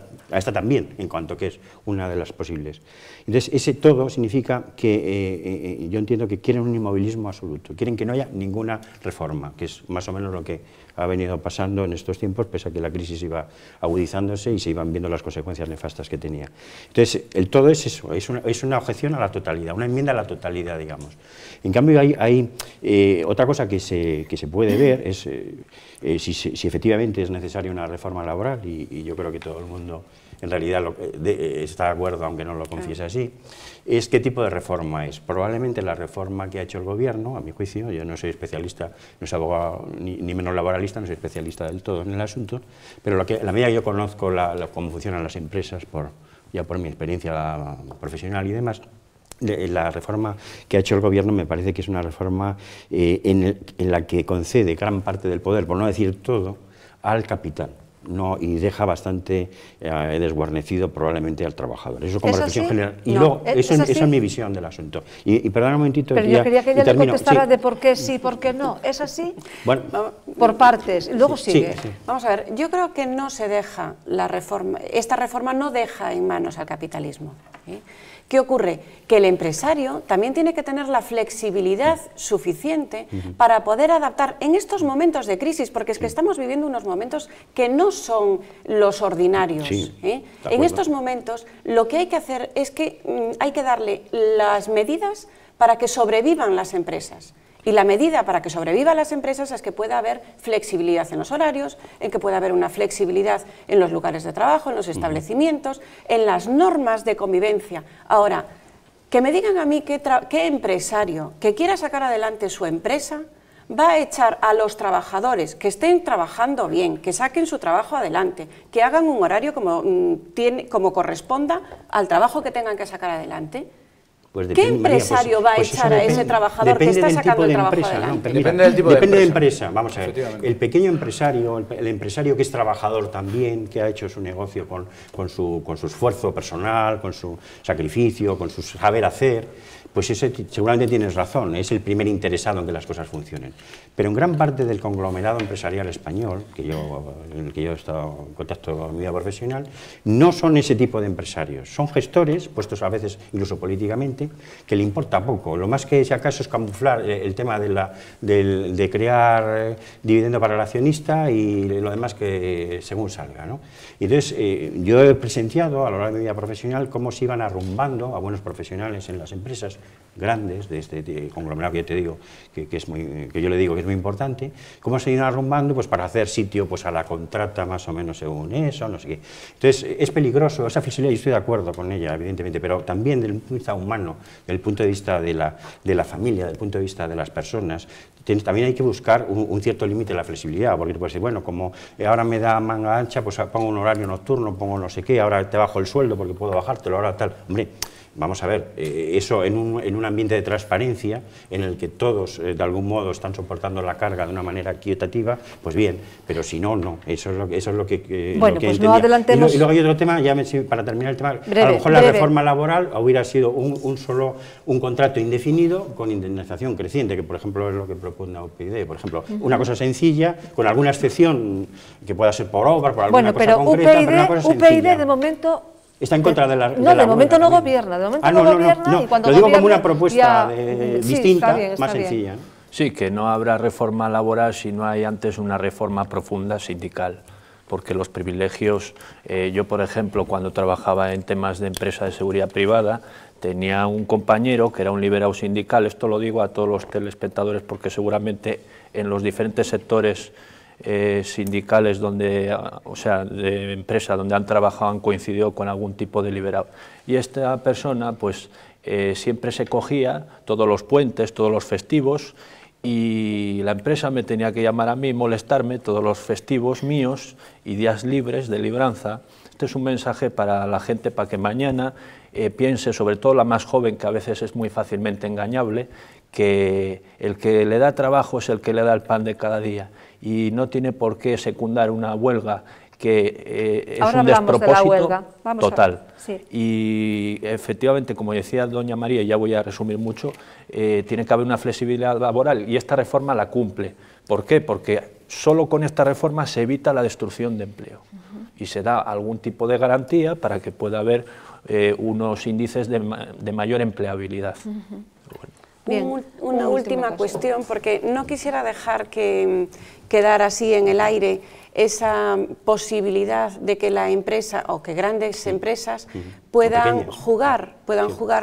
también, en cuanto que es una de las posibles. Entonces, ese todo significa que yo entiendo que quieren un inmovilismo absoluto, quieren que no haya ninguna reforma, que es más o menos lo que ha venido pasando en estos tiempos, pese a que la crisis iba agudizándose y se iban viendo las consecuencias nefastas que tenía. Entonces, el todo es eso, es una objeción a la totalidad, una enmienda a la totalidad, digamos. En cambio, hay otra cosa que se puede ver, es si efectivamente es necesaria una reforma laboral, y yo creo que todo el mundo en realidad está de acuerdo, aunque no lo confiese así, es qué tipo de reforma es. Probablemente la reforma que ha hecho el Gobierno, a mi juicio, yo no soy especialista, no soy abogado ni menos laboralista, no soy especialista del todo en el asunto, pero la medida que yo conozco cómo funcionan las empresas, ya por mi experiencia profesional y demás, la reforma que ha hecho el Gobierno me parece que es una reforma en la que concede gran parte del poder, por no decir todo, al capital. Y deja bastante desguarnecido probablemente al trabajador. Eso como reflexión general. Y luego, esa es mi visión del asunto. Y perdona un momentito. Pero yo quería que ella le contestara de por qué sí, por qué no. ¿Es así? Bueno, por partes. Luego sigue. Sí. Vamos a ver, yo creo que no se deja la reforma, esta reforma no deja en manos al capitalismo. ¿Qué ocurre? Que el empresario también tiene que tener la flexibilidad suficiente para poder adaptar en estos momentos de crisis, porque es que estamos viviendo unos momentos que no son los ordinarios. En estos momentos lo que hay que hacer es que hay que darle las medidas para que sobrevivan las empresas. Y la medida para que sobrevivan las empresas es que pueda haber flexibilidad en los horarios, en que pueda haber una flexibilidad en los lugares de trabajo, en los establecimientos, en las normas de convivencia. Ahora, que me digan a mí qué empresario que quiera sacar adelante su empresa va a echar a los trabajadores que estén trabajando bien, que saquen su trabajo adelante, que hagan un horario como corresponda al trabajo que tengan que sacar adelante. Pues ¿Qué empresario va a echar a ese trabajador que está sacando el trabajo adelante? Depende del tipo de empresa. Vamos a ver, el pequeño empresario, el empresario que es trabajador también, que ha hecho su negocio con su esfuerzo personal, con su sacrificio, con su saber hacer, pues ese seguramente tienes razón, es el primer interesado en que las cosas funcionen. Pero en gran parte del conglomerado empresarial español, en el que yo he estado en contacto con mi vida profesional, no son ese tipo de empresarios, son gestores, puestos a veces incluso políticamente, que le importa poco. Lo más que si acaso es camuflar el tema de crear dividendo para el accionista y lo demás que según salga, ¿no? Y entonces yo he presenciado a lo largo de mi vida profesional cómo se iban arrumbando a buenos profesionales en las empresas grandes de este conglomerado que yo te digo que yo le digo que es muy importante, cómo se iban arrumbando pues para hacer sitio pues a la contrata más o menos según eso, no sé qué. Entonces es peligroso esa flexibilidad, y estoy de acuerdo con ella evidentemente, pero también desde el punto de vista humano, desde el punto de vista de la familia, desde el punto de vista de las personas, también hay que buscar un cierto límite de la flexibilidad, porque tú puedes decir, bueno, como ahora me da manga ancha, pues pongo un horario nocturno, pongo no sé qué, ahora te bajo el sueldo porque puedo bajártelo, ahora tal. Hombre, vamos a ver, eso en un ambiente de transparencia, en el que todos de algún modo están soportando la carga de una manera equitativa, pues bien, pero si no, no. Eso es lo que bueno, lo que pues no adelantemos. Y luego hay otro tema, para terminar el tema, a lo mejor la reforma laboral hubiera sido un contrato indefinido con indemnización creciente, que por ejemplo es lo que propone UPyD, por ejemplo, una cosa sencilla, con alguna excepción que pueda ser por obra, por alguna cosa concreta, pero una cosa sencilla. UPyD de momento está en contra de la de momento no gobierna, de momento no gobierna, y cuando lo digo gobierne, como una propuesta distinta, está más sencilla, ¿no? Sí, que no habrá reforma laboral si no hay antes una reforma profunda sindical, porque los privilegios, yo por ejemplo cuando trabajaba en temas de empresa de seguridad privada, tenía un compañero que era un liberado sindical, esto lo digo a todos los telespectadores porque seguramente en los diferentes sectores sindicales donde, o sea, de empresa donde han trabajado han coincidido con algún tipo de liberado. Y esta persona pues siempre se cogía todos los puentes, todos los festivos, y la empresa me tenía que llamar a mí, molestarme todos los festivos míos y días libres de libranza. Este es un mensaje para la gente, para que mañana piense, sobre todo la más joven, que a veces es muy fácilmente engañable, que el que le da trabajo es el que le da el pan de cada día, y no tiene por qué secundar una huelga que es un despropósito total. Sí. Y efectivamente, como decía doña María, y ya voy a resumir mucho, tiene que haber una flexibilidad laboral, y esta reforma la cumple. ¿Por qué? Porque solo con esta reforma se evita la destrucción de empleo y se da algún tipo de garantía para que pueda haber unos índices de mayor empleabilidad. Bien, una última cuestión, porque no quisiera dejar que quedar así en el aire esa posibilidad de que la empresa o que grandes empresas puedan jugar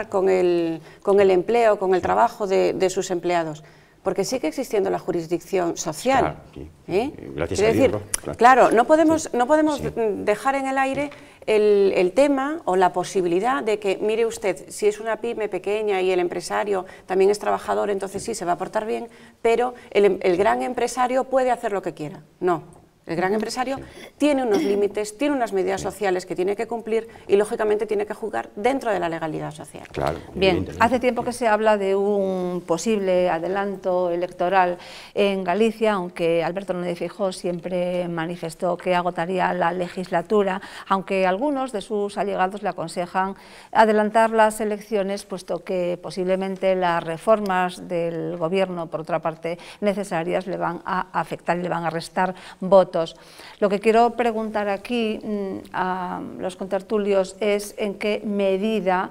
con el empleo, con el trabajo de sus empleados, porque sigue existiendo la jurisdicción social. Gracias Es decir, claro, no podemos dejar en el aire el tema o la posibilidad de que, mire usted, si es una pyme pequeña y el empresario también es trabajador, entonces sí se va a portar bien, pero el gran empresario puede hacer lo que quiera. No. El gran empresario tiene unos límites, tiene unas medidas sociales que tiene que cumplir y, lógicamente, tiene que jugar dentro de la legalidad social. Claro, bien, hace tiempo que se habla de un posible adelanto electoral en Galicia, aunque Alberto Núñez Feijóo siempre manifestó que agotaría la legislatura, aunque algunos de sus allegados le aconsejan adelantar las elecciones, puesto que posiblemente las reformas del Gobierno, por otra parte, necesarias, le van a afectar y le van a restar votos. Lo que quiero preguntar aquí a los contertulios es en qué medida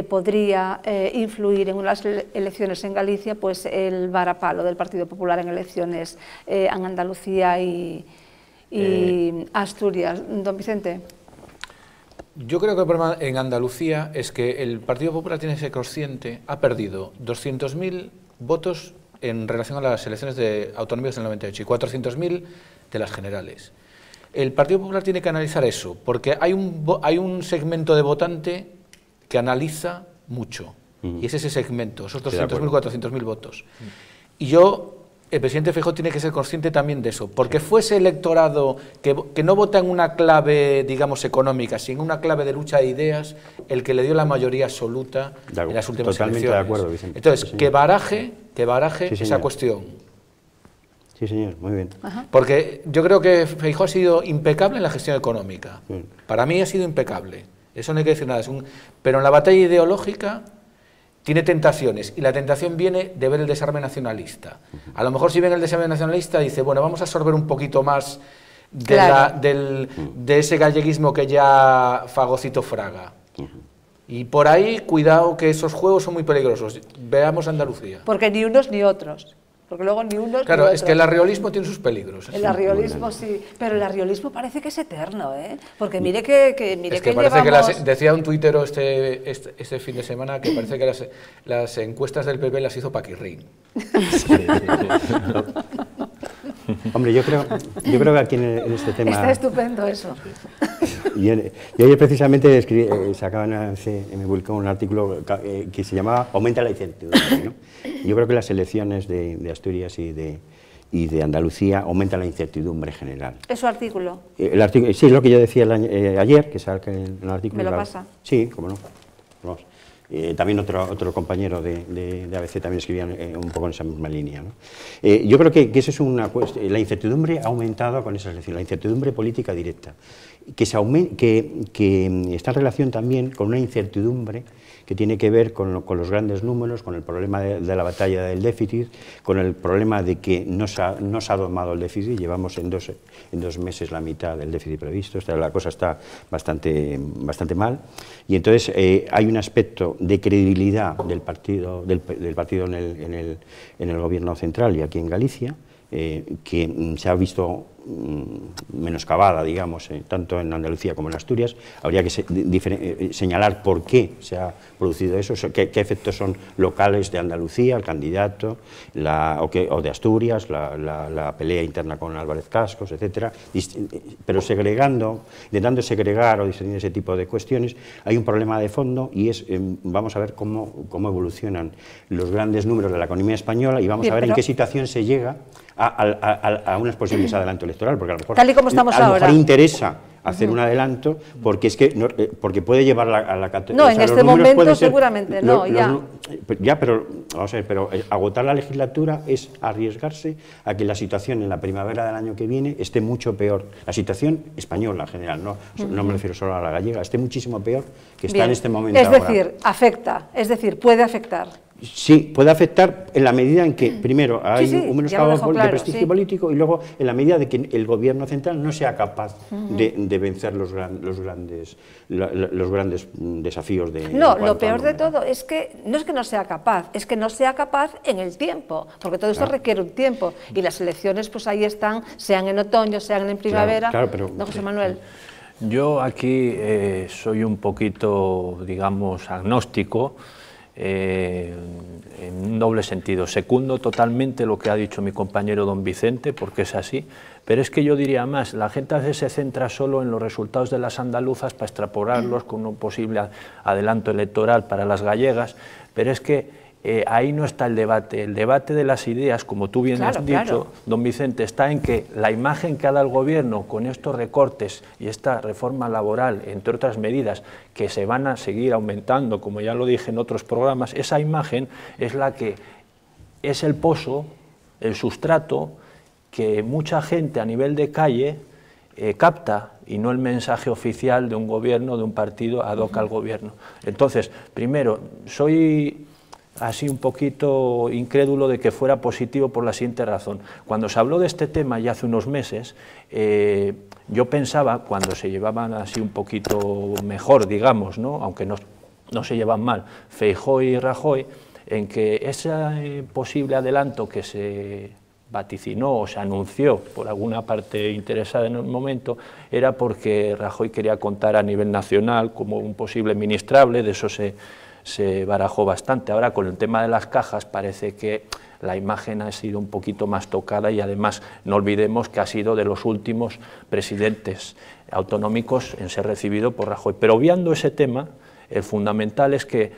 podría influir en unas elecciones en Galicia pues el varapalo del Partido Popular en elecciones en Andalucía y Asturias. Don Vicente. Yo creo que el problema en Andalucía es que el Partido Popular tiene que ser consciente, ha perdido 200.000 votos en relación a las elecciones de autonómicas del 98 y 400.000 de las generales. El Partido Popular tiene que analizar eso, porque hay un segmento de votante que analiza mucho, y es ese segmento, esos 200.000, 400.000 votos. Y el presidente Feijóo tiene que ser consciente también de eso, porque fue ese electorado que no vota en una clave, digamos, económica, sino en una clave de lucha de ideas, el que le dio la mayoría absoluta en las últimas elecciones. Totalmente de acuerdo, Vicente. Entonces, sí, que baraje sí, esa cuestión. Sí, señor, muy bien. Porque yo creo que Feijóo ha sido impecable en la gestión económica. Para mí ha sido impecable, eso no hay que decir nada. Pero en la batalla ideológica tiene tentaciones, y la tentación viene de ver el desarme nacionalista. A lo mejor si ven el desarme nacionalista dice, bueno, vamos a absorber un poquito más de, de ese galleguismo que ya fagocito Fraga. Y por ahí, cuidado, que esos juegos son muy peligrosos. Veamos Andalucía. Porque ni unos ni otros. Porque luego ni unos claro, ni otros. Es que el arriolismo tiene sus peligros. El arriolismo sí, pero el arriolismo parece que es eterno, ¿eh? Porque mire que parece llevamos... que decía un tuitero este fin de semana que parece que las encuestas del PP las hizo Paquirrín. Hombre, yo creo que aquí en este tema... Está estupendo eso. Y ayer precisamente sacaban en mi Vulcán un artículo que se llamaba Aumenta la incertidumbre, ¿no? Yo creo que las elecciones de Asturias y de Andalucía aumentan la incertidumbre general. ¿Es su artículo? Sí, es lo que yo decía ayer, que saca en el artículo. ¿Me lo pasa? Sí, cómo no. Vamos. También otro compañero de ABC también escribía un poco en esa misma línea, ¿no? Yo creo que eso es una cuestión. La incertidumbre ha aumentado con esas elecciones, la incertidumbre política directa, que está en relación también con una incertidumbre que tiene que ver con los grandes números, con el problema de la batalla del déficit, con el problema de que no se ha domado el déficit, llevamos en dos meses la mitad del déficit previsto, la cosa está bastante mal, y entonces hay un aspecto de credibilidad del partido en el gobierno central y aquí en Galicia, que se ha visto menoscabada, digamos, tanto en Andalucía como en Asturias. Habría que señalar por qué se ha producido eso, qué efectos son locales de Andalucía, el candidato, o de Asturias, la pelea interna con Álvarez Cascos, etcétera, pero intentando segregar o distinguir ese tipo de cuestiones, hay un problema de fondo y es, vamos a ver cómo evolucionan los grandes números de la economía española y vamos a ver en qué situación se llega a unos posibles adelanto electoral, porque a lo mejor, tal y como estamos ahora, mejor interesa hacer un adelanto porque es que porque puede llevar a la categoría. No, en este momento seguramente no, ya, pero vamos a ver, pero agotar la legislatura es arriesgarse a que la situación en la primavera del año que viene esté mucho peor. La situación española en general, no me refiero solo a la gallega, esté muchísimo peor que está en este momento. Es decir, afecta, es decir, puede afectar. Sí, puede afectar en la medida en que, primero, hay un menoscabo de prestigio político y luego en la medida de que el gobierno central no sea capaz de vencer los grandes desafíos de... No, lo peor de todo es que no sea capaz, es que no sea capaz en el tiempo, porque todo esto requiere un tiempo y las elecciones pues ahí están, sean en otoño, sean en primavera. Don José Manuel. Yo aquí soy un poquito, digamos, agnóstico, en un doble sentido. Secundo totalmente lo que ha dicho mi compañero don Vicente, porque es así, pero es que yo diría más, la gente a veces se centra solo en los resultados de las andaluzas para extrapolarlos con un posible adelanto electoral para las gallegas, pero es que ahí no está el debate de las ideas, como tú bien has dicho, don Vicente, está en que la imagen que ha dado el gobierno con estos recortes y esta reforma laboral, entre otras medidas, que se van a seguir aumentando, como ya lo dije en otros programas, esa imagen es la que es el pozo, el sustrato, que mucha gente a nivel de calle capta, y no el mensaje oficial de un gobierno, de un partido ad hoc al gobierno. Entonces, primero, soy así un poquito incrédulo de que fuera positivo por la siguiente razón. Cuando se habló de este tema ya hace unos meses, yo pensaba, cuando se llevaban así un poquito mejor, digamos, aunque no se llevan mal, Feijóo y Rajoy, en que ese posible adelanto que se vaticinó o se anunció por alguna parte interesada en el momento, era porque Rajoy quería contar a nivel nacional como un posible ministrable, de eso se barajó bastante. Ahora con el tema de las cajas parece que la imagen ha sido un poquito más tocada y además no olvidemos que ha sido de los últimos presidentes autonómicos en ser recibido por Rajoy. Pero obviando ese tema, el fundamental es que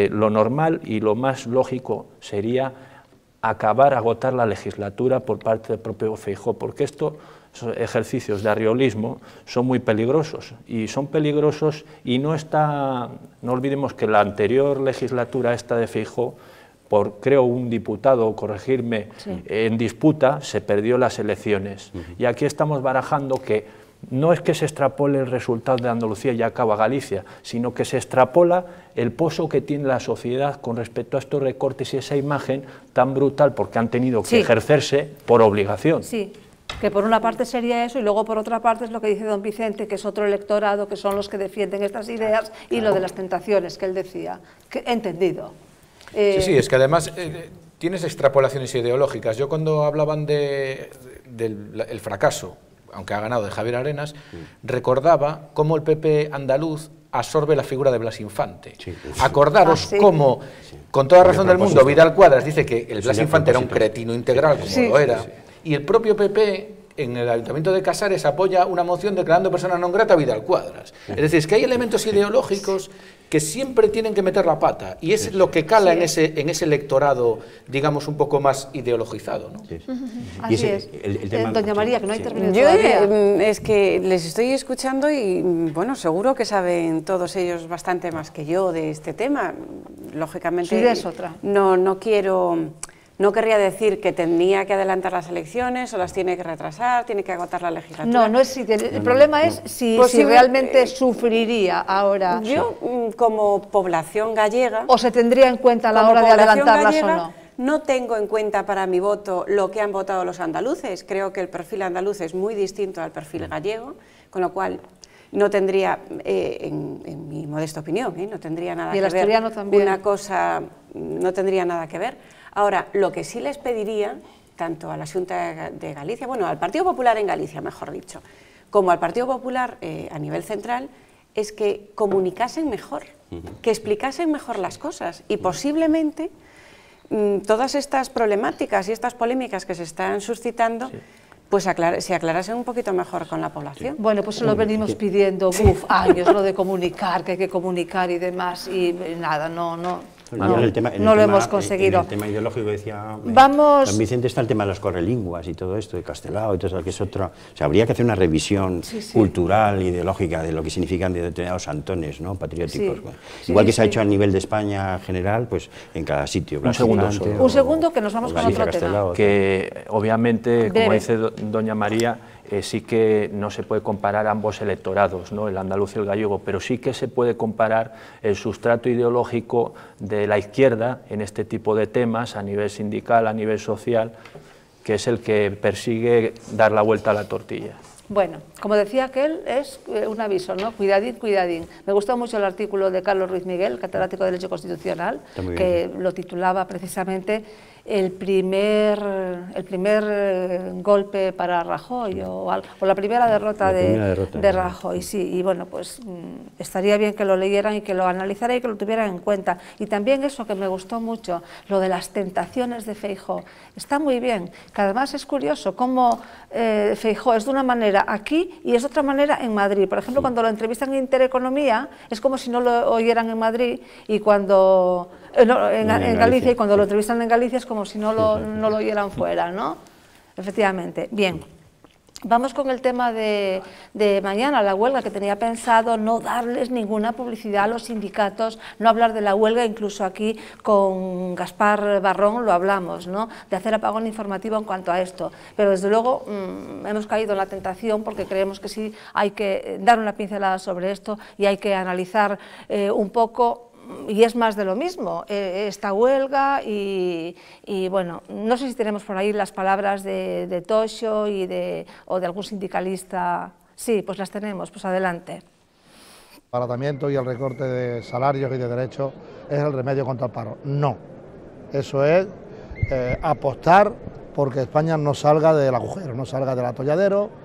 lo normal y lo más lógico sería agotar la legislatura por parte del propio Feijóo, porque estos ejercicios de arriolismo son muy peligrosos y no olvidemos que la anterior legislatura esta de Feijóo, por creo un diputado, corregirme, en disputa, se perdió las elecciones. Y aquí estamos barajando que no es que se extrapole el resultado de Andalucía y acaba Galicia, sino que se extrapola el pozo que tiene la sociedad con respecto a estos recortes y esa imagen tan brutal porque han tenido que ejercerse por obligación. Sí, que por una parte sería eso y luego por otra parte es lo que dice don Vicente, que es otro electorado, que son los que defienden estas ideas y lo de las tentaciones que él decía, que he entendido. Sí, es que además tienes extrapolaciones ideológicas. Yo cuando hablaban del fracaso, aunque ha ganado, de Javier Arenas, recordaba cómo el PP andaluz absorbe la figura de Blas Infante. Acordaros cómo, con toda razón del mundo, Vidal Cuadras dice que el Blas Infante era un cretino integral, como lo era, y el propio PP en el Ayuntamiento de Casares apoya una moción declarando persona non grata a Vidal Cuadras. Es decir, es que hay elementos ideológicos que siempre tienen que meter la pata, y es lo que cala en ese electorado, digamos, un poco más ideologizado, ¿no? Así es. Doña María, que no ha intervenido todavía. Es que les estoy escuchando y, bueno, seguro que saben todos ellos bastante más que yo de este tema. Lógicamente, su idea es otra. No querría decir que tenía que adelantar las elecciones o las tiene que retrasar, tiene que agotar la legislatura. No es el problema es si realmente sufriría ahora. Yo, como población gallega... ¿O se tendría en cuenta a la hora de adelantarlas o no? No tengo en cuenta para mi voto lo que han votado los andaluces. Creo que el perfil andaluz es muy distinto al perfil gallego, con lo cual no tendría, en mi modesta opinión, no tendría nada que ver. Y el asturiano también. Una cosa no tendría nada que ver. Ahora, lo que sí les pediría, tanto a la Xunta de Galicia, bueno, al Partido Popular en Galicia, mejor dicho, como al Partido Popular a nivel central, es que comunicasen mejor, que explicasen mejor las cosas y posiblemente todas estas problemáticas y estas polémicas que se están suscitando, pues se aclarasen un poquito mejor con la población. Bueno, pues lo venimos pidiendo años, lo de comunicar, que hay que comunicar y demás, y nada, no lo hemos conseguido. En el tema ideológico decía Vamos... Vicente, está el tema de las correlinguas y todo esto, de Castelao y todo eso, que es otro... O sea, habría que hacer una revisión cultural, ideológica, de lo que significan determinados santones, ¿no?, patrióticos. Igual que se ha hecho a nivel de España general, pues en cada sitio. Un segundo, que nos vamos con otro tema. Que obviamente, como dice doña María, sí que no se puede comparar ambos electorados, ¿no?, el andaluz y el gallego, pero sí que se puede comparar el sustrato ideológico de la izquierda en este tipo de temas, a nivel sindical, a nivel social, que es el que persigue dar la vuelta a la tortilla. Bueno, como decía aquel, es un aviso, ¿no? Cuidadín, cuidadín. Me gustó mucho el artículo de Carlos Ruiz Miguel, catedrático de Derecho Constitucional, que lo titulaba precisamente el primer golpe para Rajoy o la primera derrota de Rajoy, sí, y bueno, pues estaría bien que lo leyeran y que lo analizaran y que lo tuvieran en cuenta. Y también eso que me gustó mucho, lo de las tentaciones de Feijóo, está muy bien, que además es curioso cómo Feijóo es de una manera aquí y es de otra manera en Madrid. Por ejemplo, cuando lo entrevistan en Intereconomía es como si no lo oyeran en Madrid, y cuando... en Galicia, y cuando lo entrevistan en Galicia es como si no lo oyeran fuera, ¿no? Efectivamente. Bien, vamos con el tema de mañana, la huelga, que tenía pensado no darles ninguna publicidad a los sindicatos, no hablar de la huelga. Incluso aquí con Gaspar Barrón lo hablamos, ¿no?, de hacer apagón informativo en cuanto a esto, pero desde luego hemos caído en la tentación, porque creemos que sí hay que dar una pincelada sobre esto y hay que analizar un poco. Y es más de lo mismo, esta huelga y bueno, no sé si tenemos por ahí las palabras de Toxo o de algún sindicalista. Sí, pues las tenemos, pues adelante. El abaratamiento y el recorte de salarios y de derechos es el remedio contra el paro. No, eso es apostar porque España no salga del agujero, no salga del atolladero,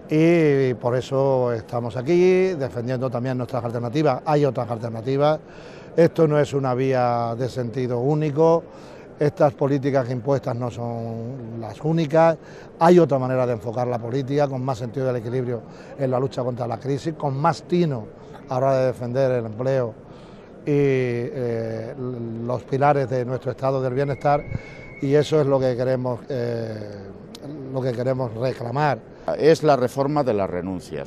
y por eso estamos aquí defendiendo también nuestras alternativas. Hay otras alternativas, esto no es una vía de sentido único, estas políticas impuestas no son las únicas, hay otra manera de enfocar la política, con más sentido del equilibrio en la lucha contra la crisis, con más tino a la hora de defender el empleo y los pilares de nuestro estado del bienestar, y eso es lo que queremos reclamar. Es la reforma de la renuncia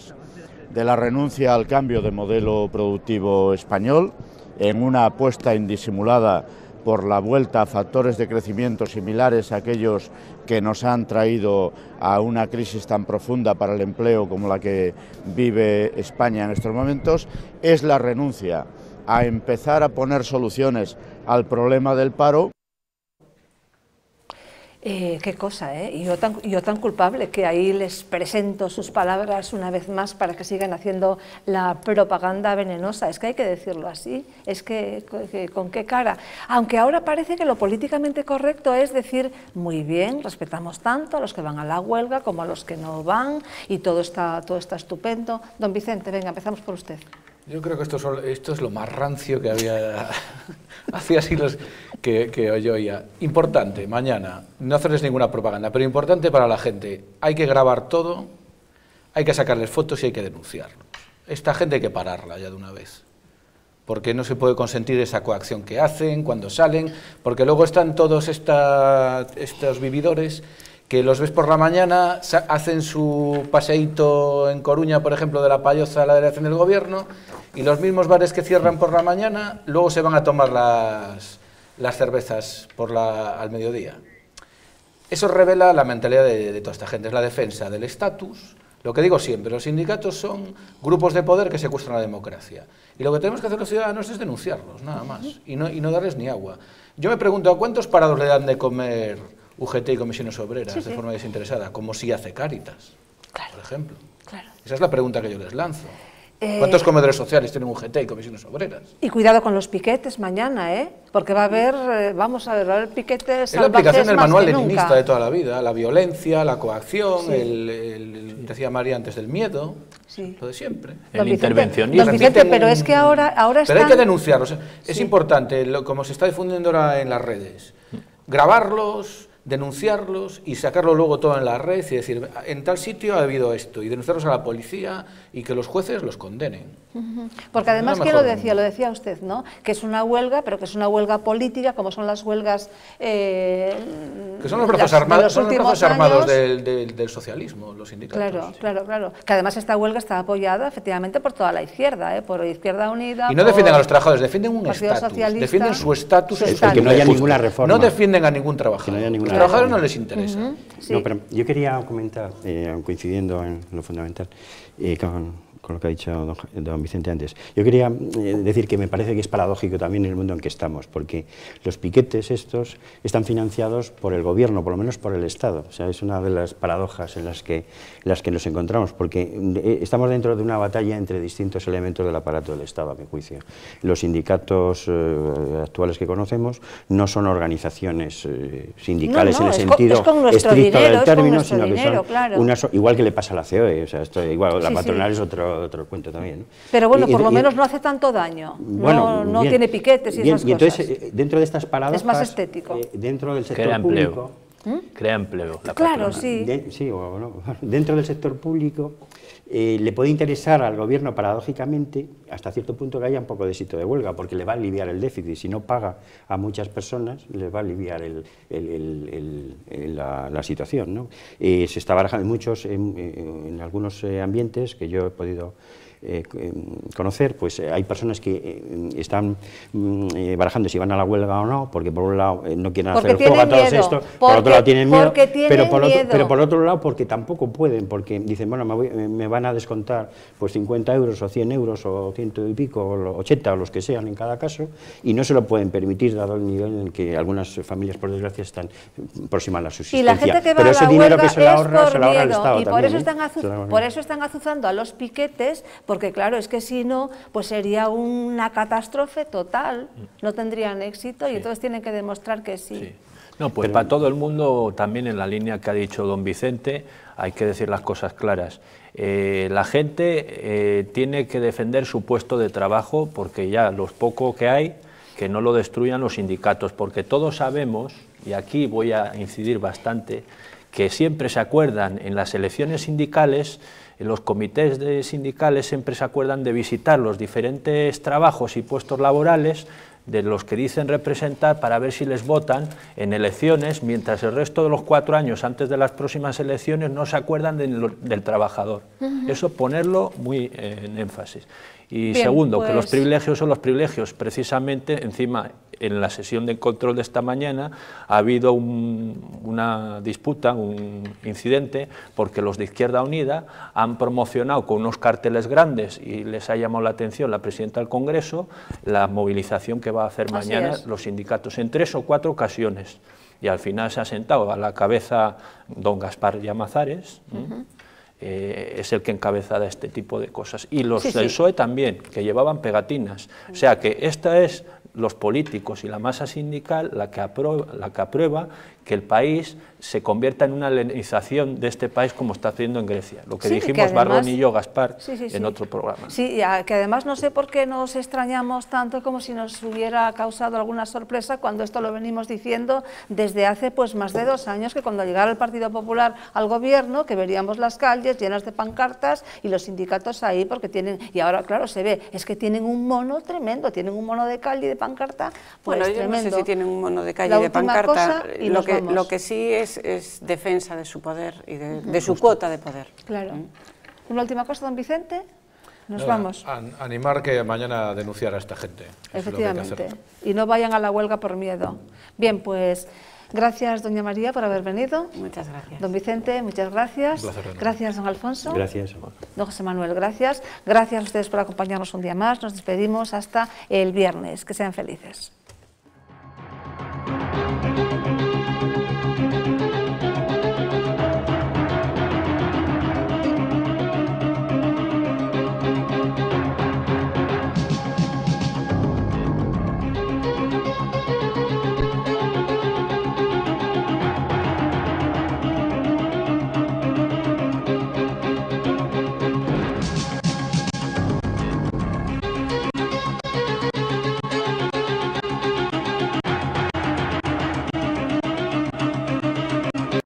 al cambio de modelo productivo español, en una apuesta indisimulada por la vuelta a factores de crecimiento similares a aquellos que nos han traído a una crisis tan profunda para el empleo como la que vive España en estos momentos. Es la renuncia a empezar a poner soluciones al problema del paro. Qué cosa, ¿eh? Y yo tan culpable, que ahí les presento sus palabras una vez más para que sigan haciendo la propaganda venenosa. Es que hay que decirlo así, es que ¿con qué cara? Aunque ahora parece que lo políticamente correcto es decir, muy bien, respetamos tanto a los que van a la huelga como a los que no van, y todo está estupendo. Don Vicente, venga, empezamos por usted. Yo creo que esto es lo más rancio que había hacía siglos que yo oía. Importante, mañana, no hacerles ninguna propaganda, pero importante para la gente. Hay que grabar todo, hay que sacarles fotos y hay que denunciarlos. Esta gente hay que pararla ya de una vez, porque no se puede consentir esa coacción que hacen cuando salen, porque luego están todos estos vividores que los ves por la mañana, hacen su paseíto en Coruña, por ejemplo, de la Palloza a la delegación del gobierno, y los mismos bares que cierran por la mañana, luego se van a tomar las cervezas al mediodía. Eso revela la mentalidad de toda esta gente, es la defensa del estatus. Lo que digo siempre, los sindicatos son grupos de poder que secuestran la democracia. Y lo que tenemos que hacer los ciudadanos es denunciarlos, nada más, y no darles ni agua. Yo me pregunto, ¿a cuántos parados le dan de comer UGT y comisiones obreras de forma desinteresada, como si hace Cáritas, por ejemplo? Esa es la pregunta que yo les lanzo. ¿Cuántos comedores sociales tienen UGT y comisiones obreras? Y cuidado con los piquetes mañana, porque va a haber, vamos a ver, va a haber piquetes salvajes. Es la aplicación del manual leninista leninista de toda la vida, la violencia, la coacción, decía María antes, del miedo, lo de siempre. El intervencionismo. Don Vicente, pero es que ahora están... Pero hay que denunciarlos, es importante, como se está difundiendo ahora en las redes, grabarlos, denunciarlos y sacarlo luego todo en la red y decir, en tal sitio ha habido esto, y denunciarlos a la policía y que los jueces los condenen. Porque además, ¿quién lo decía usted, ¿no? Que es una huelga, pero que es una huelga política, como son las huelgas... que son los brazos armados del socialismo, los sindicatos. Claro. Que además esta huelga está apoyada, efectivamente, por toda la izquierda, por Izquierda Unida... Y no defienden a los trabajadores, defienden un estatus, defienden su estatus. Que no haya ninguna reforma. No defienden a ningún trabajador. A los trabajadores no les interesa. No, pero yo quería comentar, coincidiendo en lo fundamental, con lo que ha dicho don Vicente antes. Yo quería decir que me parece que es paradójico también el mundo en que estamos, porque los piquetes estos están financiados por el gobierno, por lo menos por el Estado. O sea, es una de las paradojas en las que nos encontramos, porque estamos dentro de una batalla entre distintos elementos del aparato del Estado, a mi juicio. Los sindicatos actuales que conocemos no son organizaciones sindicales en el sentido estricto del término, sino que son igual que le pasa a la COE, o sea, igual la patronal es otro cuento también, ¿no? Pero bueno, por lo menos no hace tanto daño, no tiene piquetes y esas cosas. Y entonces, dentro de estas paradojas... Es más estético. Dentro del sector público... Crea empleo. Claro, sí. Dentro del sector público le puede interesar al gobierno, paradójicamente, hasta cierto punto que haya un poco de éxito de huelga, porque le va a aliviar el déficit. Si no paga a muchas personas, les va a aliviar la situación, ¿no? Se está barajando en algunos ambientes que yo he podido conocer, pues hay personas que están barajando si van a la huelga o no, porque por un lado no quieren hacer el juego a todos estos, por otro lado tienen miedo, pero por otro lado porque tampoco pueden, porque dicen, bueno, me van a descontar pues 50 euros o 100 euros o 100 y pico, o 80 o los que sean en cada caso, y no se lo pueden permitir dado el nivel en el que algunas familias, por desgracia, están próximas a la subsistencia. Y la gente que va pero a ese la dinero huelga que se lo ahorra el Estado y también. Por eso están azuzando a los piquetes, porque claro, es que si no, pues sería una catástrofe total, no tendrían éxito y entonces tienen que demostrar que sí. No, pues para todo el mundo, también en la línea que ha dicho don Vicente, hay que decir las cosas claras. La gente tiene que defender su puesto de trabajo, porque ya los poco que hay, que no lo destruyan los sindicatos, porque todos sabemos, y aquí voy a incidir bastante, que siempre se acuerdan en las elecciones sindicales, en los comités sindicales siempre se acuerdan de visitar los diferentes trabajos y puestos laborales de los que dicen representar para ver si les votan en elecciones, mientras el resto de los 4 años antes de las próximas elecciones no se acuerdan del trabajador. Eso ponerlo muy en énfasis. Y bien, segundo, que los privilegios son los privilegios. Precisamente, encima, en la sesión de control de esta mañana ha habido una disputa, un incidente, porque los de Izquierda Unida han promocionado con unos carteles grandes, y les ha llamado la atención la presidenta del Congreso, la movilización que va a hacer mañana los sindicatos en 3 o 4 ocasiones. Y al final se ha sentado a la cabeza don Gaspar Llamazares, es el que encabeza este tipo de cosas. Y los del PSOE también, que llevaban pegatinas. O sea que esta es los políticos y la masa sindical la que aprueba que el país se convierta en una helenización de este país, como está haciendo en Grecia, lo que dijimos además, Bardón y yo, Gaspar, en otro programa. Sí, que además no sé por qué nos extrañamos tanto, como si nos hubiera causado alguna sorpresa, cuando esto lo venimos diciendo desde hace pues más de 2 años, que cuando llegara el Partido Popular al gobierno, que veríamos las calles llenas de pancartas y los sindicatos ahí, porque tienen, y ahora claro se ve, es que tienen un mono tremendo, tienen un mono de calle y de pancarta, pues bueno, yo tremendo. No sé si tienen un mono de calle y de pancarta, lo que sí es defensa de su poder y de su cuota de poder. Claro. Una última cosa, don Vicente. Nos vamos. Animar que mañana denunciar a esta gente. Efectivamente. Y no vayan a la huelga por miedo. Bien, pues gracias, doña María, por haber venido. Muchas gracias. Don Vicente, muchas gracias. Gracias, don Alfonso. Gracias. Don José Manuel, gracias. Gracias a ustedes por acompañarnos un día más. Nos despedimos hasta el viernes. Que sean felices.